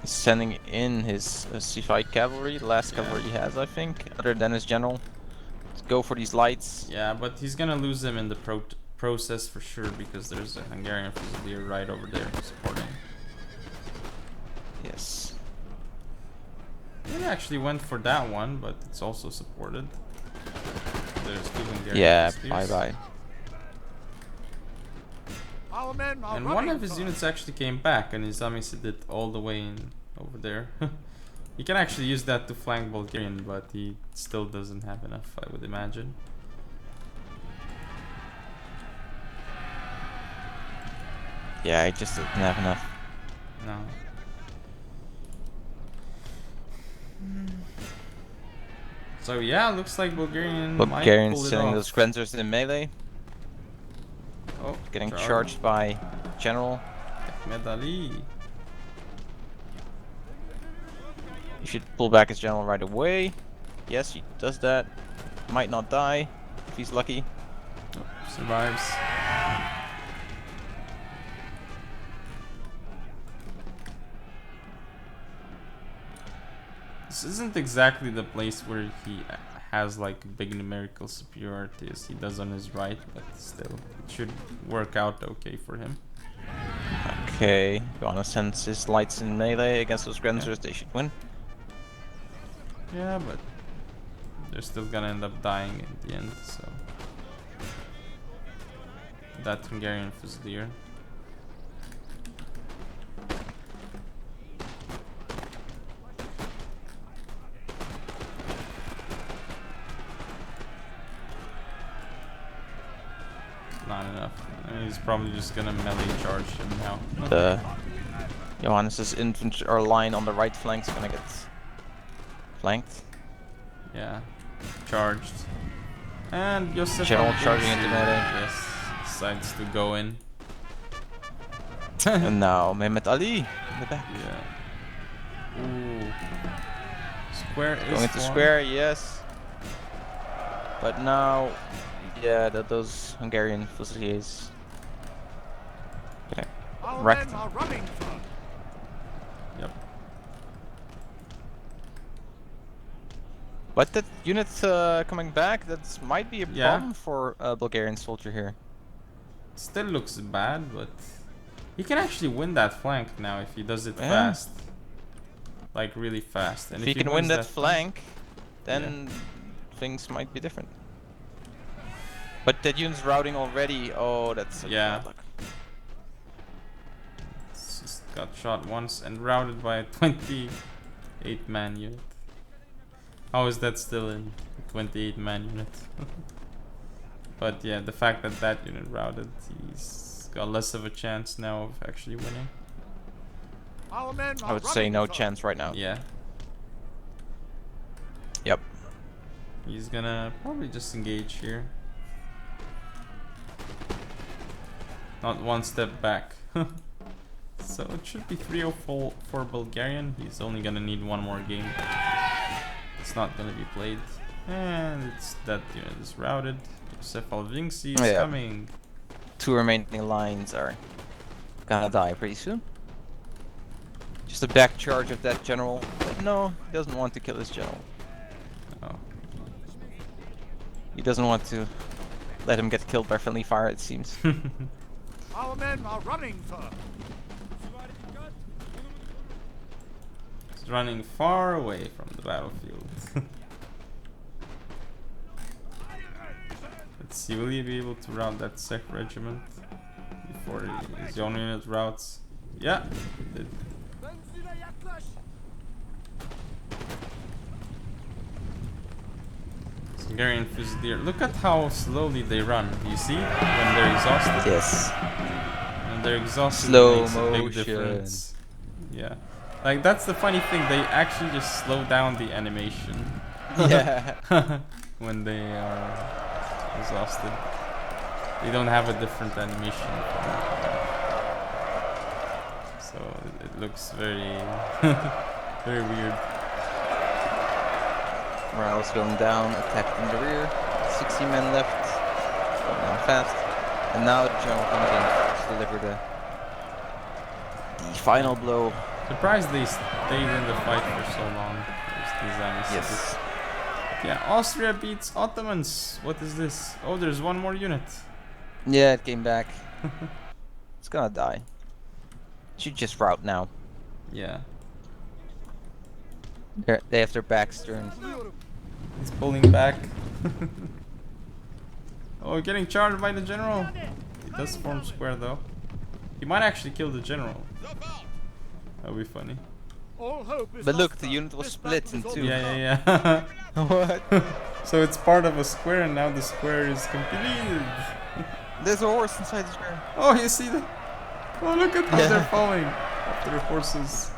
He's sending in his C5 cavalry, the last cavalry he has, I think, other than his general. Let's go for these lights. Yeah, but he's gonna lose them in the process for sure, because there's a Hungarian Fusilier right over there supporting. Yes. He actually went for that one, but it's also supported. There's 2 Hungarian Yeah, Fusiliers. bye-bye. Our men are And running, one of his sir. units actually came back, and his army did all the way in over there. He can actually use that to flank Bulgarian, but he still doesn't have enough, I would imagine. Yeah, I just didn't have enough. No. So yeah, looks like Bulgarian might Bulgarians pull it sending off. those Grenzers in melee. Oh, Getting charged by General. Ahmed Ali. He should pull back his general right away. Yes, he does that. Might not die if he's lucky. Oh, survives. This isn't exactly the place where he has like big numerical superiority as he does on his right, but still, it should work out okay for him. Okay, Johannes sends his lights in melee against those Grenzers. They should win. Yeah, but they're still gonna end up dying in the end, so. That Hungarian Fusilier. Not enough. I mean, he's probably just gonna melee charge him now. The Johannes's infantry or line on the right flank is gonna get flanked. Yeah, charged. And Josef General charging into melee. Yes, decides to go in. And now Mehmet Ali in the back. Yeah. Ooh. Square is Going into formed. square, yes. But now, yeah, those Hungarian Fusiliers. Okay, Our wrecked men them. are running, sir. Yep. But that unit coming back, that might be a Yeah. problem for a Bulgarian soldier here. Still looks bad, but he can actually win that flank now if he does it Yeah. fast. Like really fast. And If he can win wins that flank, then things might be different. But that unit's routing already. Oh, that's Yeah. bad luck. It's just got shot once and routed by a 28-man unit. How is that still in a 28-man unit? But yeah, the fact that that unit routed, he's got less of a chance now of actually winning. Our men are I would say running, no sir. chance right now. Yeah, Yep. he's gonna probably just engage here. not one step back. So it should be 3-0 for Bulgarian. He's only gonna need one more game. It's not gonna be played. And it's that unit is routed. Cephalvinci is coming. 2 remaining lines are gonna die pretty soon. Just a back charge of that general. But no, he doesn't want to kill his general. Oh. He doesn't want to let him get killed by friendly fire, it seems. Our men are running, sir. He's running far away from the battlefield. Let's see, will he be able to rout that Sich regiment before his own unit routes? Yeah, he did. Bulgarian Fusilier. Look at how slowly they run. Do you see? When they're exhausted? Yes. When they're exhausted, Slow it makes a big motion. difference. Yeah. Like, that's the funny thing. They actually just slow down the animation. Yeah. When they are exhausted. They don't have a different animation. So it looks very, very weird. Morale's going down, attacked in the rear. 60 men left. Going down fast. And now the general comes in to deliver the final blow. Surprised they stayed in the fight for so long. Yes. Yeah, Austria beats Ottomans. What is this? Oh, there's one more unit. Yeah, it came back. It's gonna die. Should just route now. Yeah. They have their backs turned. He's pulling back. Oh, getting charged by the general. He does form square though. He might actually kill the general. That would be funny. All hope is But look, lost, the sir. unit was This split battle in is two. over. Yeah. What? So it's part of a square and now the square is completed. There's a horse inside the square. Oh, you see that? Oh, look at how they're falling off their horses.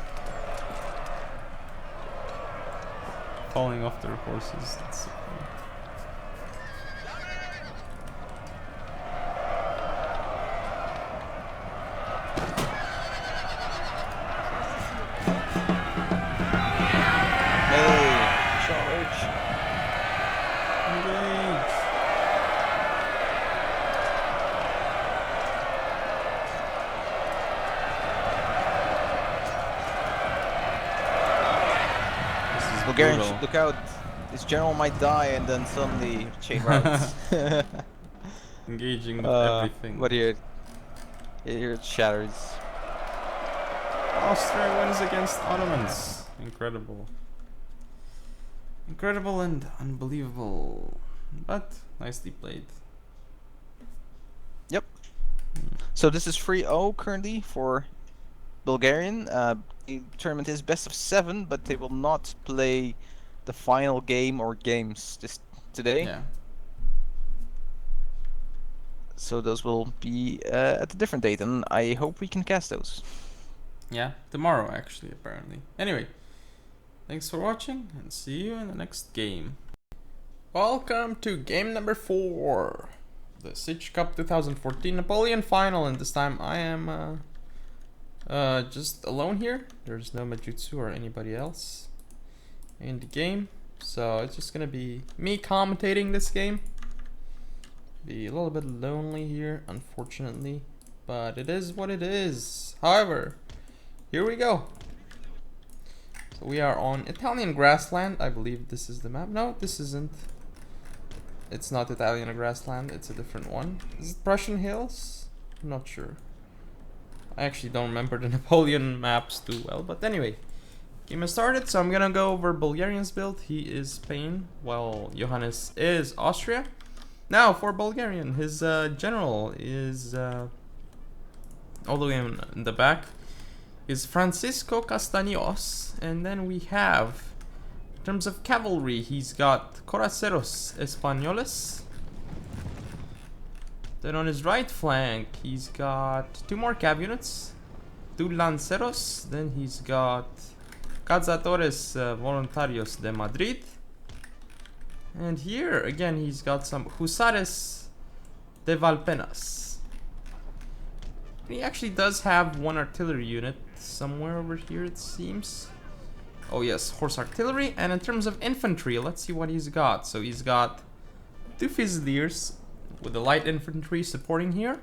Falling off their horses. That's so funny. Hey, charge. Engage. This is Bulgarian brutal. should look out. This general might die and then suddenly chain routes. Engaging with everything. What here? Here it shatters. Austria wins against Ottomans. Incredible. Incredible and unbelievable. But nicely played. Yep. So this is 3-0 currently for Bulgarian. The tournament is best of 7, but they will not play the final game or games today. Yeah. So those will be at a different date, and I hope we can cast those. Yeah, tomorrow actually, apparently. Anyway, thanks for watching and see you in the next game. Welcome to game number 4. The Sich Cup 2014 Napoleon final, and this time I am just alone here. There's no Majutsu or anybody else in the game. So it's just gonna be me commentating this game. Be a little bit lonely here, unfortunately. But it is what it is. However, here we go. So we are on Italian grassland. I believe this is the map. No, this isn't. It's not Italian grassland. It's a different one. Is it Prussian Hills? I'm not sure. I actually don't remember the Napoleon maps too well. But anyway, game has started. So I'm gonna go over Bulgarian's build. He is Spain, while Johannes is Austria. Now for Bulgarian, his general is all the way in the back. Is Francisco Castaños, and then we have, in terms of cavalry, he's got Coraceros Españoles. Then on his right flank, he's got 2 more cav units, 2 lanceros. Then he's got Cazadores Voluntarios de Madrid. And here again, he's got some Husares de Valpenas. He actually does have one artillery unit somewhere over here, it seems. Oh yes, horse artillery. And in terms of infantry, let's see what he's got. So he's got 2 Fusiliers with the light infantry supporting here.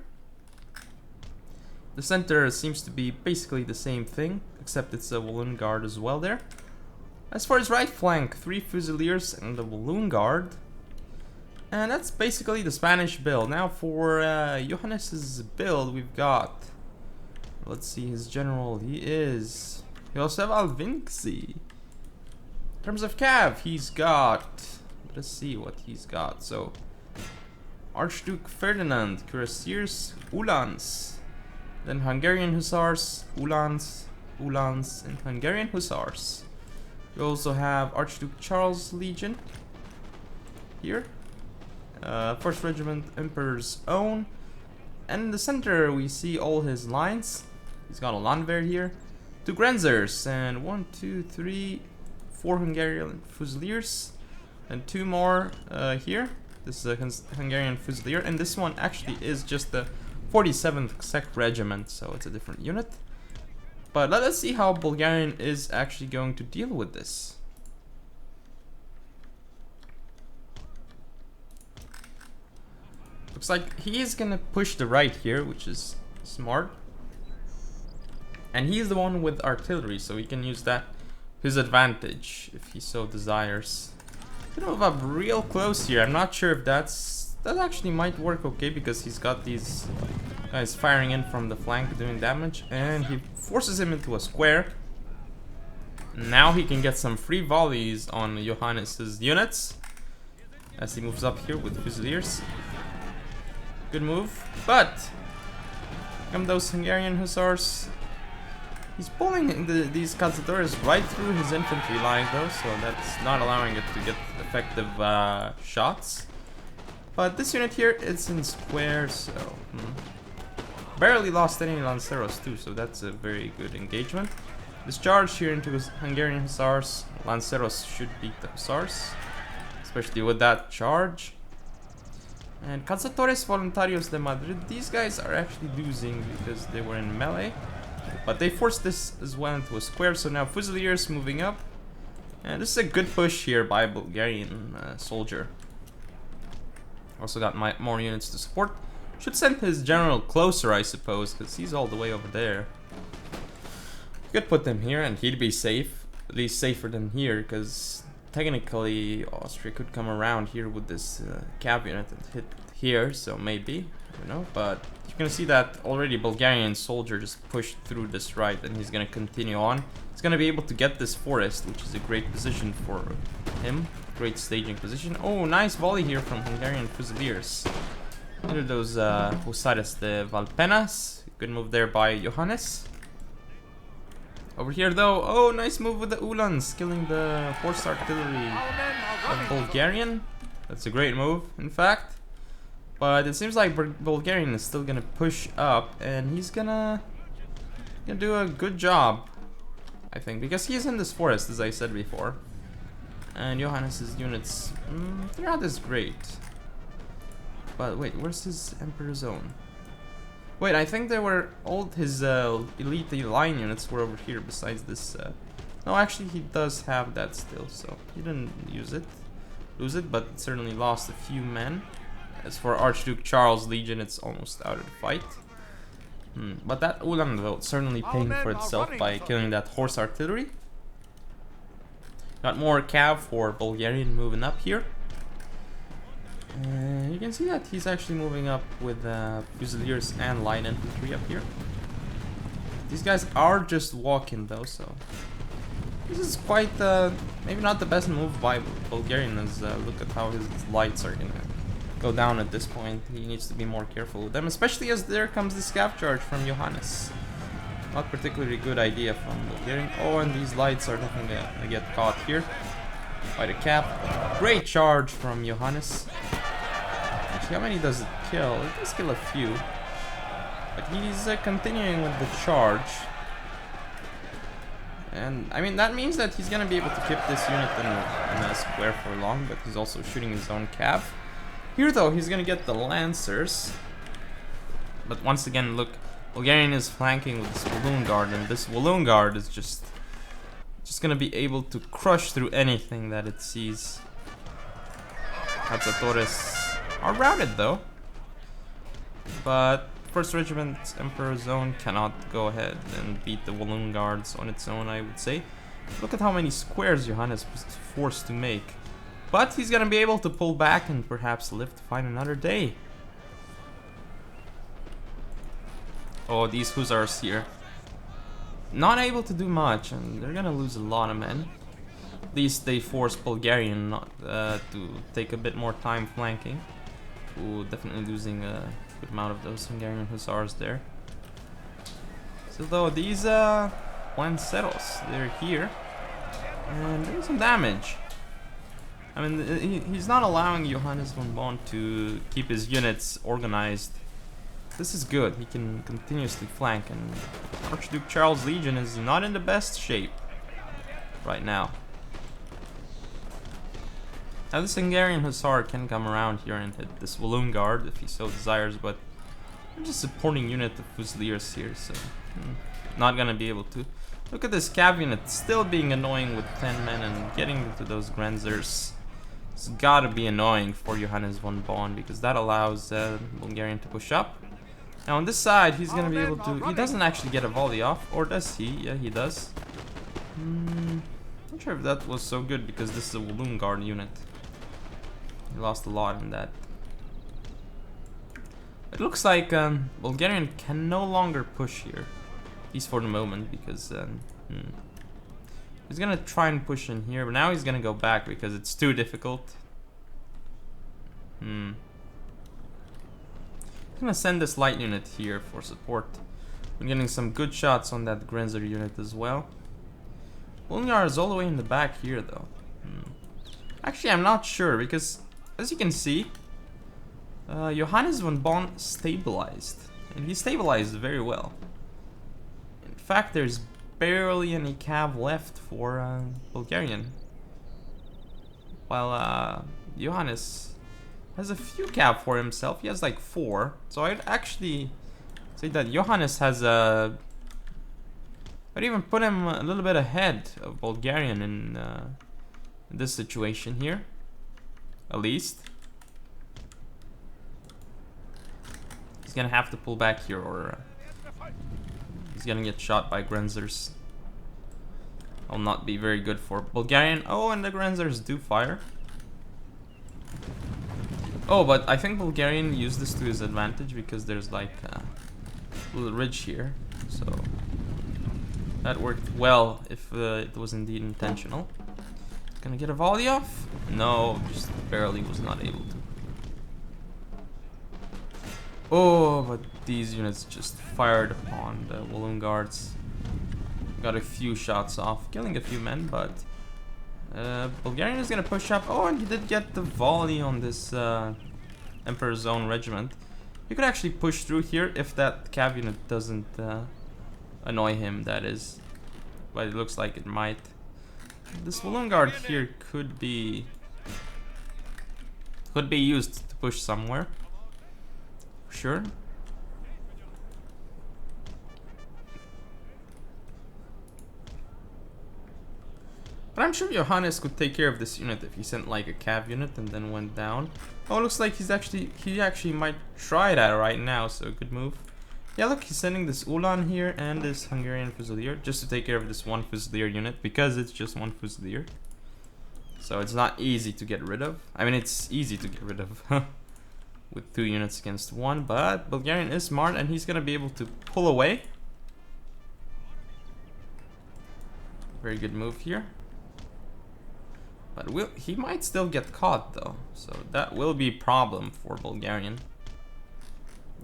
The center seems to be basically the same thing, except it's a Walloon Guard as well there. As far as right flank, 3 Fusiliers and the Walloon Guard. And that's basically the Spanish build. Now for Johannes's build, we've got... Let's see, his general, he is... JohannesvonBonn. In terms of cav, he's got... Let's see what he's got. So, Archduke Ferdinand, Cuirassiers, Uhlans. Then Hungarian Hussars, Uhlans, and Hungarian Hussars. We also have Archduke Charles Legion here. 1st Regiment, Emperor's Own. And in the center we see all his lines. He's got a Landwehr here. 2 Grenzers and 1, 2, 3, 4 Hungarian Fusiliers. And 2 more here. This is a Hungarian Fusilier. And this one actually is just the 47th Sec Regiment, so it's a different unit. But let us see how Bulgarian is actually going to deal with this. Looks like he is gonna push the right here, which is smart. And he's the one with artillery, so he can use that to his advantage if he so desires. Gonna move up real close here. I'm not sure if that actually might work okay, because he's got these guys firing in from the flank doing damage, and he forces him into a square. Now he can get some free volleys on Johannes's units as he moves up here with Fusiliers. Good move, but come those Hungarian Hussars. He's pulling these Cazadores right through his infantry line though, so that's not allowing it to get effective shots. But this unit here, it's in square, so... Barely lost any Lanceros too, so that's a very good engagement. This charge here into his Hungarian Hussars. Lanceros should beat the Hussars, especially with that charge. And Cazadores Voluntarios de Madrid, these guys are actually losing because they were in melee. But they forced this as well into a square, so now Fusiliers moving up. And this is a good push here by a Bulgarian soldier. Also got more units to support. Should send his general closer, I suppose, because he's all the way over there. Could put them here and he'd be safe. At least safer than here, because technically Austria could come around here with this cav unit and hit here, so maybe, you know. But you're gonna see that already Bulgarian soldier just pushed through this right, and he's gonna continue on. He's gonna be able to get this forest, which is a great position for him. Great staging position. Oh, nice volley here from Hungarian Fusiliers. Into those Husares de Valpenas. Good move there by Johannes. Over here though, oh, nice move with the Uhlans, killing the horse artillery of Bulgarian. That's a great move, in fact. But it seems like Bulgarian is still gonna push up, and he's gonna do a good job, I think, because he's in this forest, as I said before. And Johannes's units, they're not as great. But wait, where's his Emperor's Own? Wait, I think they were all his elite line units were over here besides this. No, actually he does have that still, so he didn't lose it, but certainly lost a few men. As for Archduke Charles Legion, it's almost out of the fight. But that Uhlan though, certainly paying for itself by killing that horse artillery. Got more cav for Bulgarian moving up here. You can see that he's actually moving up with Fusiliers and light infantry up here. These guys are just walking though, so this is quite maybe not the best move by Bulgarian. As look at how his lights are gonna go down at this point. He needs to be more careful with them, especially as there comes the scav charge from Johannes. Not particularly good idea from Bulgarian. Oh, and these lights are definitely gonna get caught here by the cap. Great charge from Johannes. Actually, how many does it kill? It does kill a few. But he's continuing with the charge. And, I mean, that means that he's gonna be able to keep this unit in a square for long, but he's also shooting his own cav. Here, though, he's gonna get the Lancers. But once again, look, Bulgarian is flanking with this Walloon Guard, and this Walloon Guard is just gonna be able to crush through anything that it sees. Cazadores are routed though, but 1st Regiment Emperor's Zone cannot go ahead and beat the Walloon Guards on its own, I would say. Look at how many squares Johannes was forced to make. But he's gonna be able to pull back and perhaps live to fight another day. Oh, these Hussars here. Not able to do much, and they're gonna lose a lot of men. At least they force Bulgarian not, to take a bit more time flanking. Ooh, definitely losing a good amount of those Hungarian Hussars there. So though these Lanceros, they're here, and there's some damage. I mean, he's not allowing JohannesvonBonn to keep his units organized. This is good. He can continuously flank, and Archduke Charles' Legion is not in the best shape right now. Now this Hungarian Hussar can come around here and hit this Walloon Guard if he so desires, but I'm just supporting unit of Fusiliers here, so not gonna be able to. Look at this cav unit still being annoying with 10 men and getting into those Grenzers. It's gotta be annoying for JohannesvonBonn because that allows Bulgarian to push up. Now on this side, he's gonna be able to. He doesn't actually get a volley off, or does he? Yeah, he does. Not sure if that was so good because this is a Walloon Guard unit. He lost a lot in that. It looks like Bulgarian can no longer push here, at least for the moment, because he's gonna try and push in here, but now he's gonna go back because it's too difficult. I'm gonna send this light unit here for support. We're getting some good shots on that Grenzer unit as well. Bulgar is all the way in the back here though. Actually, I'm not sure because, as you can see, JohannesvonBonn stabilized, and he stabilized very well. In fact, there's barely any cav left for Bulgarian, while Johannes has a few cav for himself. He has like 4, so I'd actually say that Johannes has a. I'd even put him a little bit ahead of Bulgarian in this situation here, at least. He's gonna have to pull back here, or he's gonna get shot by Grenzers. Will not be very good for Bulgarian. Oh, and the Grenzers do fire. Oh, but I think Bulgarian used this to his advantage because there's like a little ridge here, so that worked well if it was indeed intentional. Gonna get a volley off? No, just barely was not able to. Oh, but these units just fired upon the Walloon Guards. Got a few shots off, killing a few men, but Bulgarian is gonna push up. Oh, and he did get the volley on this Emperor's Own regiment. He could actually push through here if that cav unit doesn't annoy him, that is. But it looks like it might. This Walloon Guard here could be used to push somewhere. Sure. But I'm sure Johannes could take care of this unit if he sent like a cav unit and then went down. Oh, it looks like he actually might try that right now, so good move. Yeah, look, he's sending this Ulan here and this Hungarian Fusilier just to take care of this one Fusilier unit because it's just one Fusilier. So it's not easy to get rid of. I mean, it's easy to get rid of with 2 units against 1, but Bulgarian is smart and he's gonna be able to pull away. Very good move here. But he might still get caught though, so that will be a problem for Bulgarian.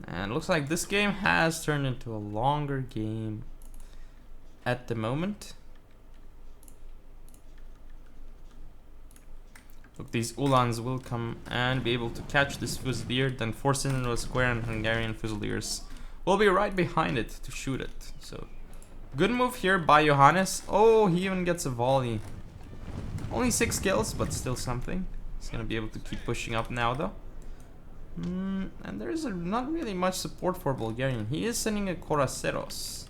And it looks like this game has turned into a longer game at the moment. Look, these Ulans will come and be able to catch this Fusilier, then force it into a square, and Hungarian Fusiliers will be right behind it to shoot it. So, good move here by Johannes. Oh, he even gets a volley. Only 6 kills, but still something. He's gonna be able to keep pushing up now though. And there is not really much support for Bulgarian. He is sending a Coraceros.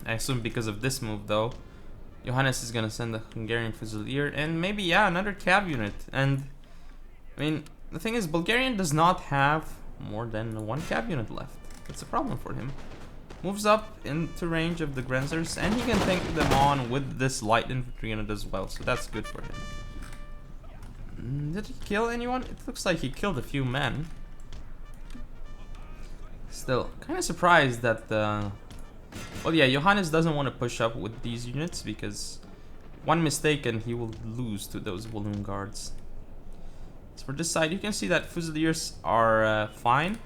I assume because of this move, though, Johannes is gonna send a Hungarian Fusilier and maybe, yeah, another cav unit. And I mean, the thing is, Bulgarian does not have more than one cav unit left. That's a problem for him. Moves up into range of the Grenzers, and he can tank them on with this light infantry unit as well, so that's good for him. Did he kill anyone? It looks like he killed a few men. Still, kind of surprised that well, yeah, Johannes doesn't want to push up with these units because one mistake and he will lose to those balloon guards. So for this side, you can see that Fusiliers are fine.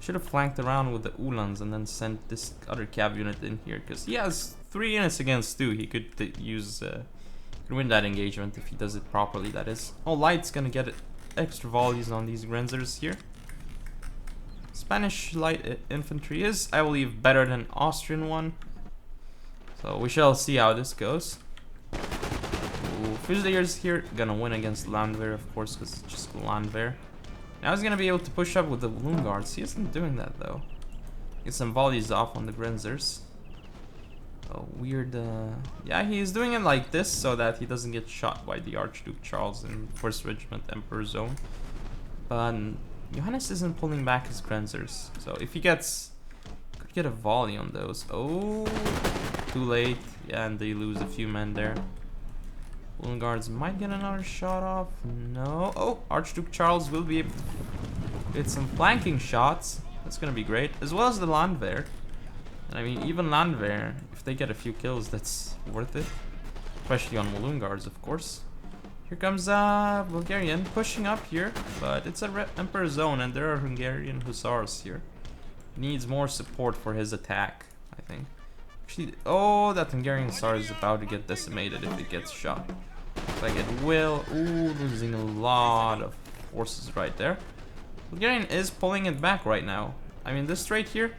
Should have flanked around with the Uhlans and then sent this other cav unit in here because he has 3 units against 2. He could use could win that engagement if he does it properly, that is. Oh, Light's gonna get extra volleys on these Grenzers here. Spanish light infantry is, I believe, better than Austrian one. So we shall see how this goes. Fusiliers here gonna win against Landwehr, of course, because it's just Landwehr. Now he's gonna be able to push up with the balloon guards. He isn't doing that though. Get some volleys off on the Grenzers. Oh, weird. Yeah, he's doing it like this so that he doesn't get shot by the Archduke Charles in 1st Regiment Emperor Zone. But Johannes isn't pulling back his Grenzers, so if he gets, could get a volley on those. Oh, too late. Yeah, and they lose a few men there. Balloon guards might get another shot off. No. Oh, Archduke Charles will be able to get some flanking shots. That's gonna be great, as well as the Landwehr. And I mean, even Landwehr, if they get a few kills, that's worth it, especially on balloon guards, of course. Here comes Bulgarian pushing up here, but it's a Emperor Zone and there are Hungarian Hussars here. Needs more support for his attack, I think. Actually, oh, that Hungarian Hussar is about to get decimated if it gets shot. Looks like it will. Ooh, losing a lot of forces right there. Bulgarian is pulling it back right now. I mean, this trade here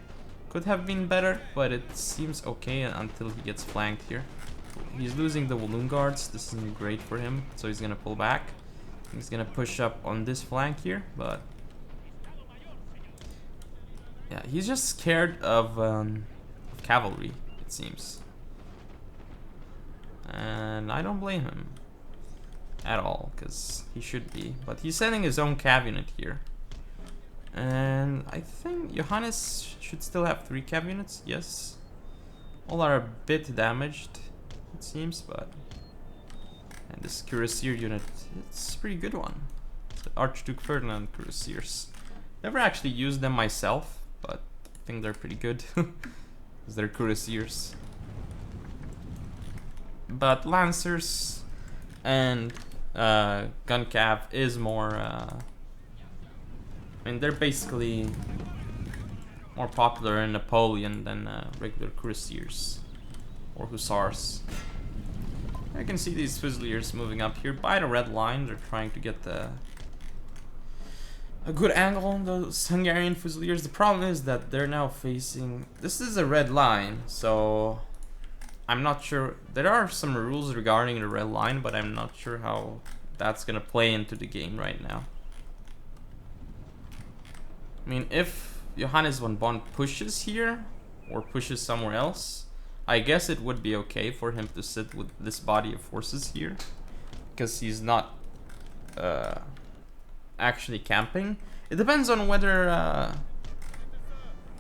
could have been better, but it seems okay until he gets flanked here. He's losing the balloon guards. This isn't great for him, so he's gonna pull back. He's gonna push up on this flank here, but yeah, he's just scared of cavalry, it seems, and I don't blame him at all, because he should be. But he's sending his own cav unit here, and I think Johannes should still have 3 cav units. Yes, all are a bit damaged, it seems, but and this cuirassier unit, it's a pretty good one. It's the Archduke Ferdinand cuirassiers. Never actually used them myself, but I think they're pretty good because they're cuirassiers. But lancers and gun cav is more I mean, they're basically more popular in Napoleon than regular cuirassiers or hussars. I can see these Fusiliers moving up here by the red line. They're trying to get a good angle on those Hungarian Fusiliers. The problem is that they're now facing... This is a red line, so I'm not sure. There are some rules regarding the red line, but I'm not sure how that's gonna play into the game right now. I mean, if JohannesvonBonn pushes here or pushes somewhere else, I guess it would be okay for him to sit with this body of forces here, because he's not actually camping. It depends on whether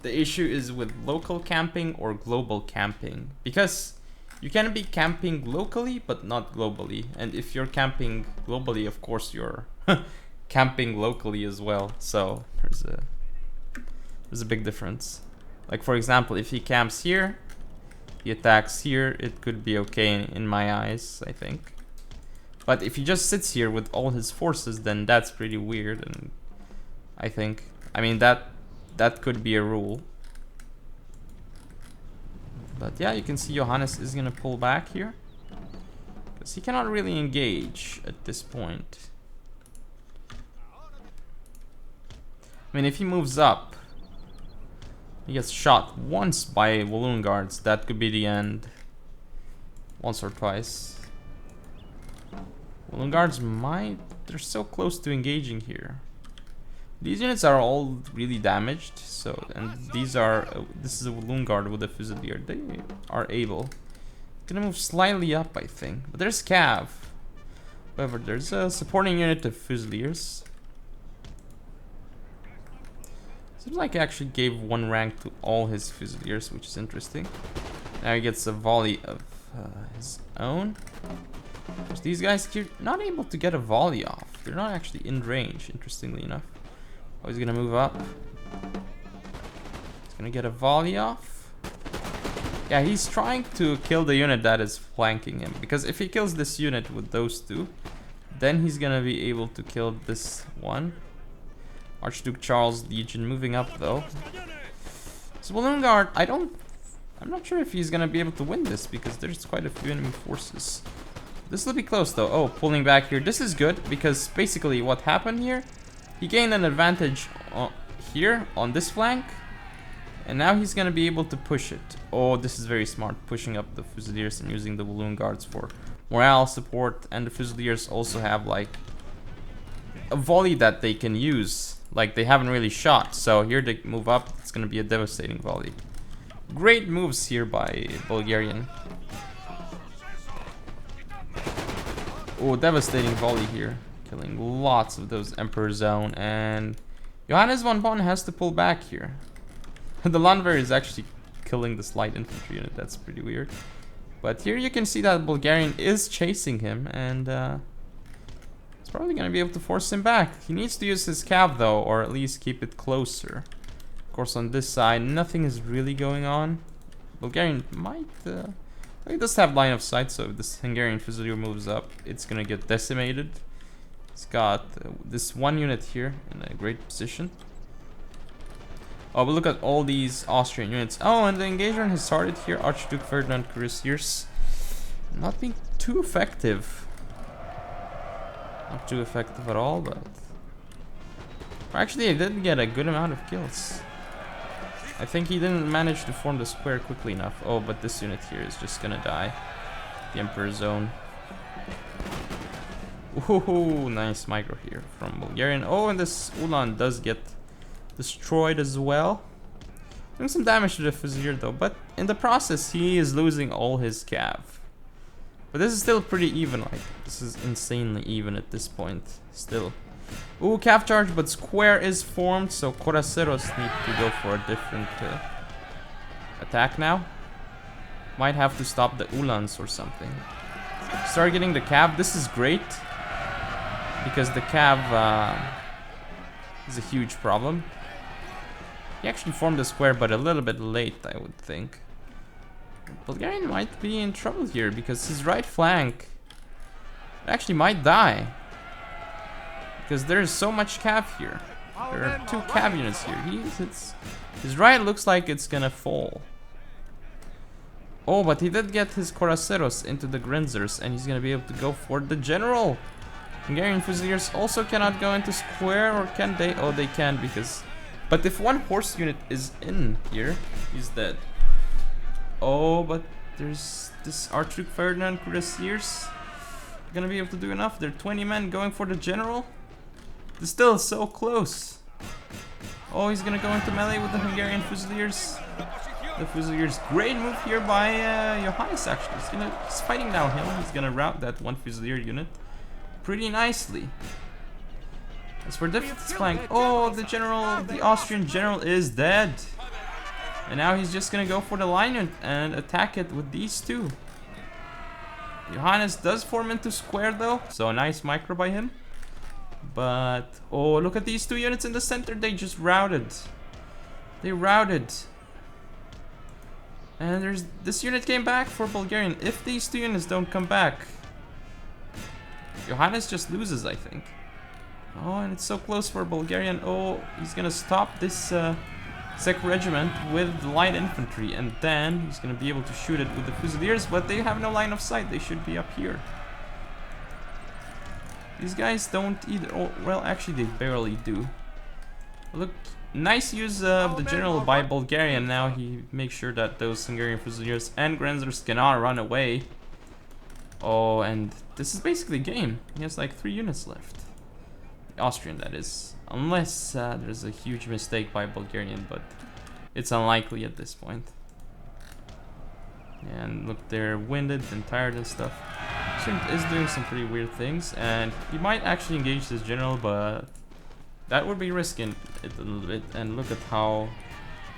the issue is with local camping or global camping, because you can be camping locally but not globally, and if you're camping globally, of course you're camping locally as well. So there's a big difference. Like, for example, if he camps here, he attacks here, it could be okay in my eyes, I think. But if he just sits here with all his forces, then that's pretty weird, and I think, I mean, that could be a rule. But yeah, you can see Johannes is gonna pull back here, because he cannot really engage at this point. I mean, if he moves up, he gets shot once by balloon guards, that could be the end. Once or twice. Balloon guards might they're so close to engaging here. These units are all really damaged, so, and these are, this is a Balloon Guard with a Fusilier. They are able. Gonna move slightly up, I think. But there's Cav. However, there's a supporting unit of Fusiliers. Seems like he actually gave 1 rank to all his Fusiliers, which is interesting. Now he gets a volley of his own. Because these guys, you're not able to get a volley off. They're not actually in range, interestingly enough. Oh, he's gonna move up. He's gonna get a volley off. Yeah, he's trying to kill the unit that is flanking him. Because if he kills this unit with those two, then he's gonna be able to kill this one. Archduke Charles Legion moving up though. So Balloon Guard, I'm not sure if he's gonna be able to win this because there's quite a few enemy forces. This will be close though. Oh, pulling back here. This is good because basically what happened here, he gained an advantage here on this flank, and now he's gonna be able to push it. Oh, this is very smart, pushing up the Fusiliers and using the Balloon Guards for morale support, and the Fusiliers also have like a volley that they can use. Like they haven't really shot, so here they move up. It's gonna be a devastating volley. Great moves here by Bulgarian. Oh, devastating volley here. Killing lots of those Emperor Zone, and JohannesvonBonn has to pull back here. The Landwehr is actually killing this light infantry unit. That's pretty weird. But here you can see that Bulgarian is chasing him, and it's probably going to be able to force him back. He needs to use his cav though, or at least keep it closer. Of course, on this side, nothing is really going on. Bulgarian might... he does have line of sight, so if this Hungarian Fusilier moves up, it's going to get decimated. He's got this one unit here in a great position. Oh, but look at all these Austrian units. Oh, and the engagement has started here. Archduke Ferdinand Cuirassiers. Not being too effective. Not too effective at all, but... Actually, he did get a good amount of kills. I think he didn't manage to form the square quickly enough. Oh, but this unit here is just gonna die. The Emperor Zone. Ooh, nice micro here from Bulgarian. Oh, and this Ulan does get destroyed as well. Doing some damage to the Fusilier though, but in the process he is losing all his cav. But this is still pretty even, like, this is insanely even at this point, still. Ooh, cav charge, but square is formed, so Coraceros need to go for a different attack now. Might have to stop the Ulans or something. Start getting the cav, this is great. Because the cav is a huge problem. He actually formed a square, but a little bit late, I would think. Bulgarian might be in trouble here because his right flank actually might die. Because there is so much cav here. There are 2 cav units here. His right looks like it's gonna fall. Oh, but he did get his Coraceros into the Grinzers, and he's gonna be able to go for the general. Hungarian Fusiliers also cannot go into square, or can they? Oh, they can because... But if one horse unit is in here, he's dead. Oh, but there's this Archduke Ferdinand Cuirassiers. Gonna be able to do enough. They're 20 men going for the general. They're still so close. Oh, he's gonna go into melee with the Hungarian Fusiliers. The Fusiliers, great move here by Johannes actually. He's fighting downhill. He's gonna rout that one Fusilier unit pretty nicely. As for this flank, oh, the Austrian general is dead. And now he's just gonna go for the line and attack it with these 2. Johannes does form into square though, so a nice micro by him. But, oh, look at these 2 units in the center, they just routed. They routed. And this unit came back for Bulgarian. If these 2 units don't come back, Johannes just loses, I think. Oh, and it's so close for Bulgarian. Oh, he's gonna stop this Sich regiment with light infantry, and then he's gonna be able to shoot it with the Fusiliers, but they have no line of sight. They should be up here. These guys don't either. Oh, well, actually, they barely do. Look, nice use of the general by Bulgarian. Now he makes sure that those Hungarian Fusiliers and Grenzers cannot run away. Oh, and this is basically game. He has like 3 units left. Austrian, that is. Unless there's a huge mistake by Bulgarian, but it's unlikely at this point. And look, they're winded and tired and stuff. Austrian is doing some pretty weird things, and he might actually engage this general, but that would be risking it a little bit. And look at how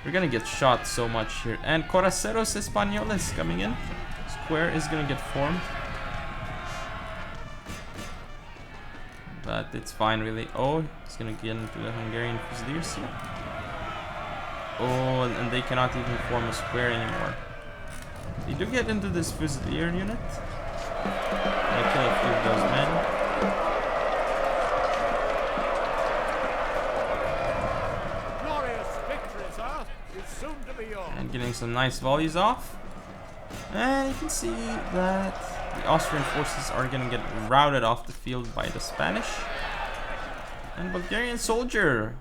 we're gonna get shot so much here. And Coraceros Españoles coming in. Square is gonna get formed. But it's fine, really. Oh, it's gonna get into the Hungarian Fusiliers here. Oh, and they cannot even form a square anymore. They do get into this Fusilier unit. I kill a few of those men. Glorious victory, sir, is soon to be yours. And getting some nice volleys off. And you can see that the Austrian forces are gonna get routed off the field by the Spanish. And Bulgarian soldier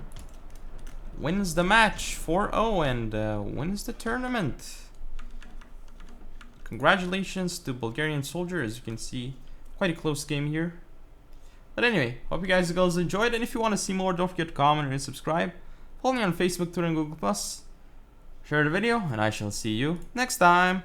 wins the match 4-0 and wins the tournament. Congratulations to Bulgarian soldier. As you can see, quite a close game here. But anyway, hope you guys enjoyed, and if you want to see more, don't forget to comment and subscribe. Follow me on Facebook, Twitter, and Google+. Share the video, and I shall see you next time.